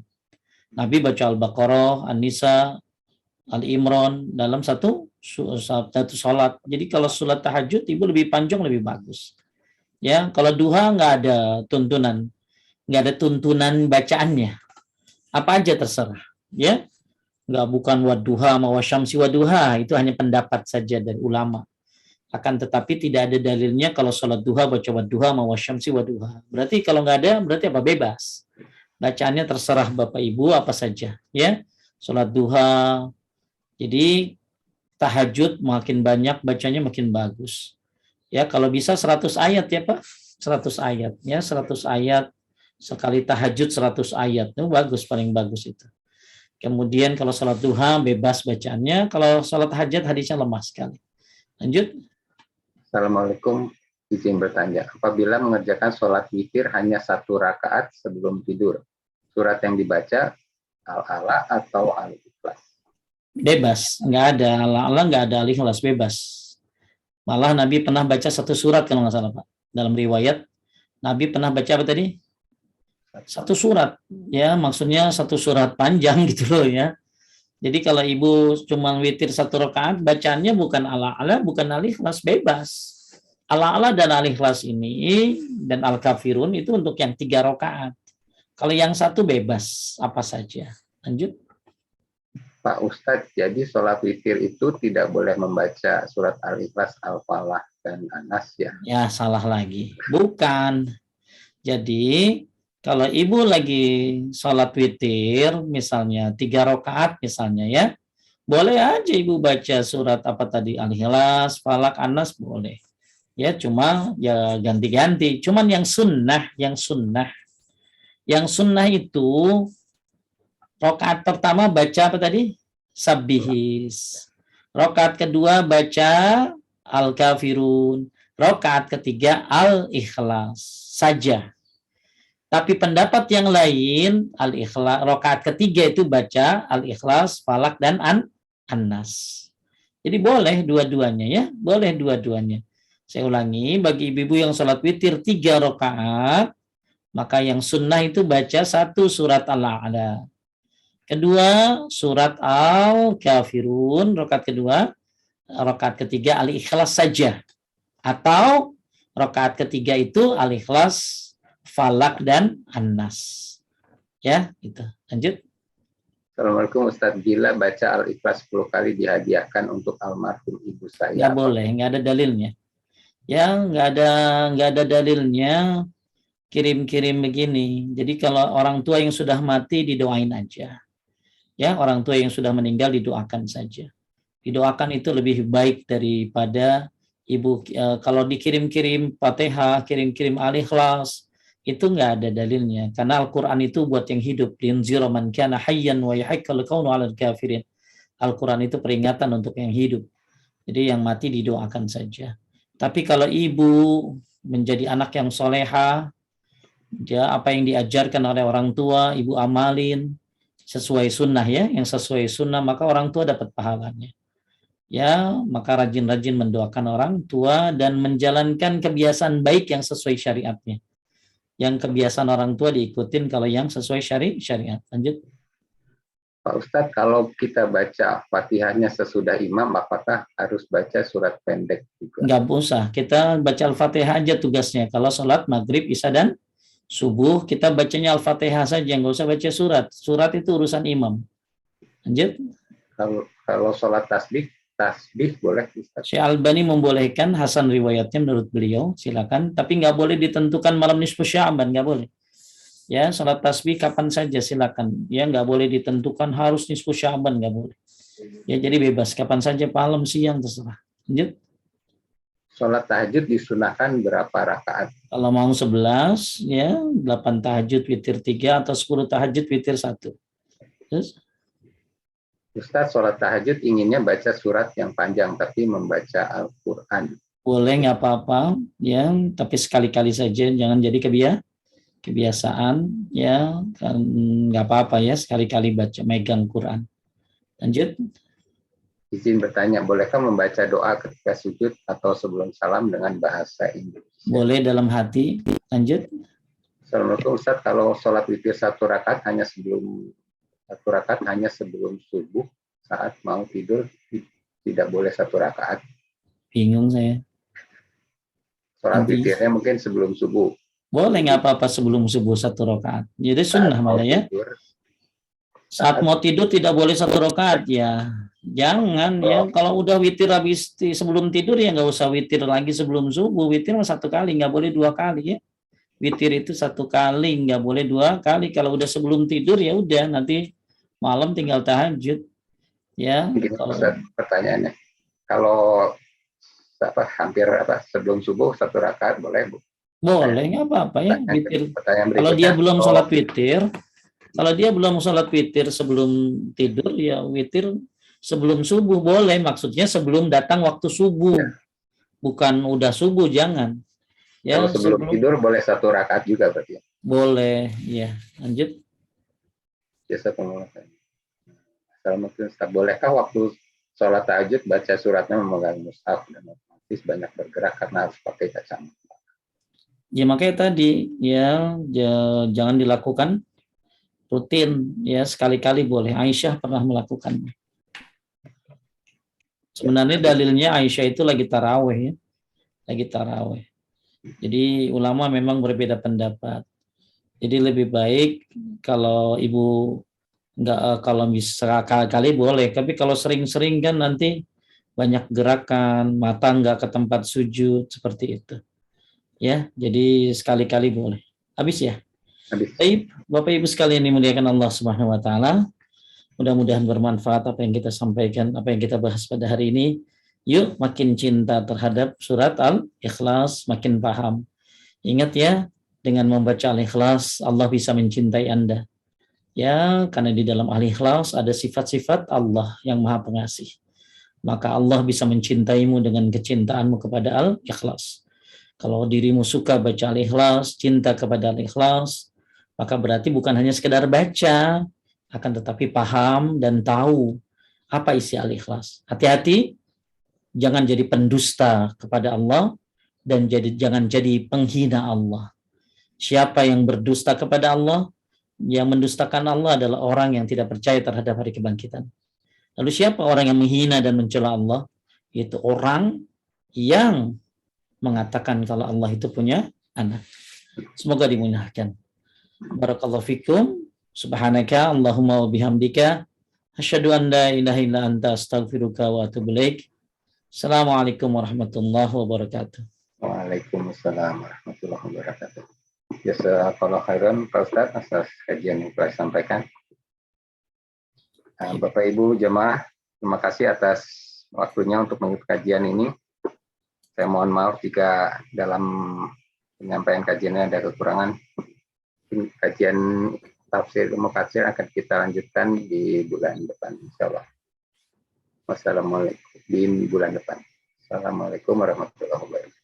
Nabi baca Al-Baqarah, An-Nisa, Al-Imran dalam satu sholat. Jadi kalau sholat tahajud Ibu lebih panjang lebih bagus. Ya, kalau duha nggak ada tuntunan, bacaannya. Apa aja terserah. Ya, nggak bukan waduha ma wasyamsi waduha, itu hanya pendapat saja dari ulama. Akan tetapi tidak ada dalilnya kalau sholat duha baca waduha ma wasyamsi waduha. Berarti kalau nggak ada, berarti apa? Bebas. Bacaannya terserah Bapak Ibu apa saja. Ya, sholat duha. Jadi tahajud makin banyak bacanya makin bagus. Ya, kalau bisa 100 ayat ya Pak. 100 ayat. Ya, 100 ayat. Sekali tahajud 100 ayat. Itu bagus, paling bagus itu. Kemudian kalau sholat duha bebas bacaannya, kalau sholat hajat hadisnya lemah sekali. Lanjut. Assalamualaikum, izin bertanya. Apabila mengerjakan sholat witir hanya 1 rakaat sebelum tidur, surat yang dibaca Al-Ala atau Al-Ikhlas? Bebas, nggak ada Al-Ala, nggak ada Al-Ikhlas, bebas. Malah Nabi pernah baca 1 surat kalau nggak salah Pak. Dalam riwayat, Nabi pernah baca apa tadi? 1 surat. Ya, maksudnya 1 surat panjang gitu loh ya. Jadi kalau Ibu cuma witir 1 rakaat, bacaannya bukan Al-Ala, bukan Al-Ikhlas, bebas. Al-Ala dan Al-Ikhlas ini dan Al-Kafirun itu untuk yang 3 rakaat. Kalau yang 1 bebas, apa saja. Lanjut. Pak Ustadz, jadi sholat witir itu tidak boleh membaca surat Al-Ikhlas, Al-Falah, dan An-Nas ya? Ya, salah lagi. Bukan. Jadi, kalau Ibu lagi sholat witir, misalnya 3 rakaat misalnya ya, boleh aja Ibu baca surat apa tadi, Al-Ikhlas, Falak, An-Nas, boleh. Ya, cuma ya ganti-ganti. Cuman yang sunnah itu rakaat pertama baca apa tadi? Sabbihis. Rakaat kedua baca Al-Kafirun. Rakaat ketiga Al-Ikhlas saja. Tapi pendapat yang lain, Al-Ikhlas, rakaat ketiga itu baca Al-Ikhlas, Falak, dan An-Nas. Jadi boleh dua-duanya ya, boleh dua-duanya. Saya ulangi, bagi ibu-ibu yang sholat witir 3 rakaat, maka yang sunnah itu baca 1 surat Al-A'la. Kedua, surat Al-Kafirun, rakaat kedua. Rakaat ketiga Al-Ikhlas saja. Atau rakaat ketiga itu Al-Ikhlas, Falak, dan An-Nas. Ya, itu. Lanjut. Assalamualaikum Ustadz, bila baca Al-Ikhlas 10 kali dihadiahkan untuk almarhum ibu saya. Nggak boleh, nggak ada dalilnya. Ya, nggak ada dalilnya kirim-kirim begini. Jadi kalau orang tua yang sudah mati didoain aja. Ya, orang tua yang sudah meninggal didoakan saja. Didoakan itu lebih baik daripada ibu kalau dikirim-kirim Fatihah, kirim-kirim Al-Ikhlas, itu nggak ada dalilnya. Karena Al-Quran itu buat yang hidup. Linzira man kana hayyan wa yahiqqal qawlu 'alal kafirin. Al-Quran itu peringatan untuk yang hidup. Jadi yang mati didoakan saja. Tapi kalau ibu menjadi anak yang soleha, dia apa yang diajarkan oleh orang tua, ibu amalin sesuai sunnah ya, yang sesuai sunnah, maka orang tua dapat pahalanya. Ya, maka rajin-rajin mendoakan orang tua dan menjalankan kebiasaan baik yang sesuai syariatnya. Yang kebiasaan orang tua diikutin kalau yang sesuai syariat. Lanjut. Pak Ustadz, kalau kita baca Fatihahnya sesudah imam, apakah harus baca surat pendek juga? Nggak usah, kita baca Al-Fatihah aja tugasnya. Kalau sholat maghrib, isya, dan subuh, kita bacanya Al-Fatihah saja, nggak usah baca surat. Surat itu urusan imam. Lanjut. Kalau sholat tasbih boleh Ustaz? Syekh Albani membolehkan, Hasan riwayatnya menurut beliau, silakan. Tapi nggak boleh ditentukan malam nisfu Sya'ban, nggak boleh. Ya, sholat tasbih kapan saja silakan. Ya, nggak boleh ditentukan harus nisfu Sya'ban, nggak boleh. Ya, jadi bebas, kapan saja, malam, siang, terserah. Lanjut. Sholat tahajud disunahkan berapa rakaat? Kalau mau 11, ya 8 tahajud witir 3 atau 10 tahajud witir 1. Terus? Ustaz, sholat tahajud inginnya baca surat yang panjang, tapi membaca Al-Quran. Boleh, nggak apa-apa, ya, tapi sekali-kali saja, jangan jadi kebiasaan, ya, kan, nggak apa-apa ya, sekali-kali baca, megang Quran. Lanjut. Izin bertanya, bolehkah membaca doa ketika sujud atau sebelum salam dengan bahasa Inggris? Boleh dalam hati. Lanjut. Assalamualaikum Ustaz, kalau sholat witir 1 rakaat hanya sebelum subuh, saat mau tidur tidak boleh 1 rakaat. Bingung saya. Sholat witirnya mungkin sebelum subuh. Boleh, nggak apa-apa sebelum subuh 1 rakaat. Jadi sunnah malah ya. Saat mau tidur tidak boleh 1 rakaat ya. Jangan ya. Kalau udah witir habis sebelum tidur ya nggak usah witir lagi sebelum subuh. Witir 1 kali, nggak boleh 2 kali ya. Witir itu 1 kali, nggak boleh 2 kali. Kalau udah sebelum tidur ya udah, nanti malam tinggal tahajud. Ya. Kalau pertanyaannya, kalau hampir sebelum subuh 1 rakaat boleh, Bu? Boleh, nggak apa-apa ya. Witir. Kalau dia belum sholat witir, sebelum tidur ya witir sebelum subuh boleh. Maksudnya sebelum datang waktu subuh, bukan udah subuh, jangan. Ya, kalau sebelum tidur boleh 1 rakaat juga berarti? Boleh, ya. Lanjut. Biasa pengulangan. Assalamualaikum Ustaz, bolehkah waktu sholat tahajud baca suratnya memegang mushaf dan otomatis banyak bergerak karena harus pakai kacamata? Ya makanya tadi ya jangan dilakukan rutin ya, sekali-kali boleh. Aisyah pernah melakukannya. Sebenarnya dalilnya Aisyah itu lagi taraweh ya. Lagi taraweh. Jadi ulama memang berbeda pendapat. Jadi lebih baik kalau ibu kalau bisa kali-kali boleh, tapi kalau sering-sering kan nanti banyak gerakan, mata nggak ke tempat sujud, seperti itu. Ya, jadi sekali-kali boleh. Habis ya? Baik, Bapak Ibu sekalian dimuliakan Allah Subhanahu wa taala. Mudah-mudahan bermanfaat apa yang kita sampaikan, apa yang kita bahas pada hari ini. Yuk makin cinta terhadap surat Al-Ikhlas, makin paham. Ingat ya, dengan membaca Al-Ikhlas Allah bisa mencintai Anda. Ya, karena di dalam Al-Ikhlas ada sifat-sifat Allah yang Maha Pengasih. Maka Allah bisa mencintaimu dengan kecintaanmu kepada Al-Ikhlas. Kalau dirimu suka baca Al-Ikhlas, cinta kepada Al-Ikhlas, maka berarti bukan hanya sekedar baca, akan tetapi paham dan tahu apa isi Al-Ikhlas. Hati-hati, jangan jadi pendusta kepada Allah dan jangan jadi penghina Allah. Siapa yang berdusta kepada Allah, yang mendustakan Allah adalah orang yang tidak percaya terhadap hari kebangkitan. Lalu siapa orang yang menghina dan mencela Allah? Itu orang yang mengatakan kalau Allah itu punya anak. Semoga dimudahkan. Barakallahu fikum. Subhanaka Allahumma wa bihamdika asyhadu an la ilaha illa anta astaghfiruka wa atubu ilaik. Assalamualaikum warahmatullahi wabarakatuh. Waalaikumsalam warahmatullahi wabarakatuh. Jazakallahu khairan Pak Ustadz atas kajian yang telah sampaikan. Bapak Ibu jemaah, terima kasih atas waktunya untuk mengikuti kajian ini. Saya mohon maaf jika dalam penyampaian kajiannya ada kekurangan. Kajian tafsir ilmu katsir akan kita lanjutkan di bulan depan, insyaallah. Wassalamualaikum di bulan depan. Assalamualaikum warahmatullahi wabarakatuh.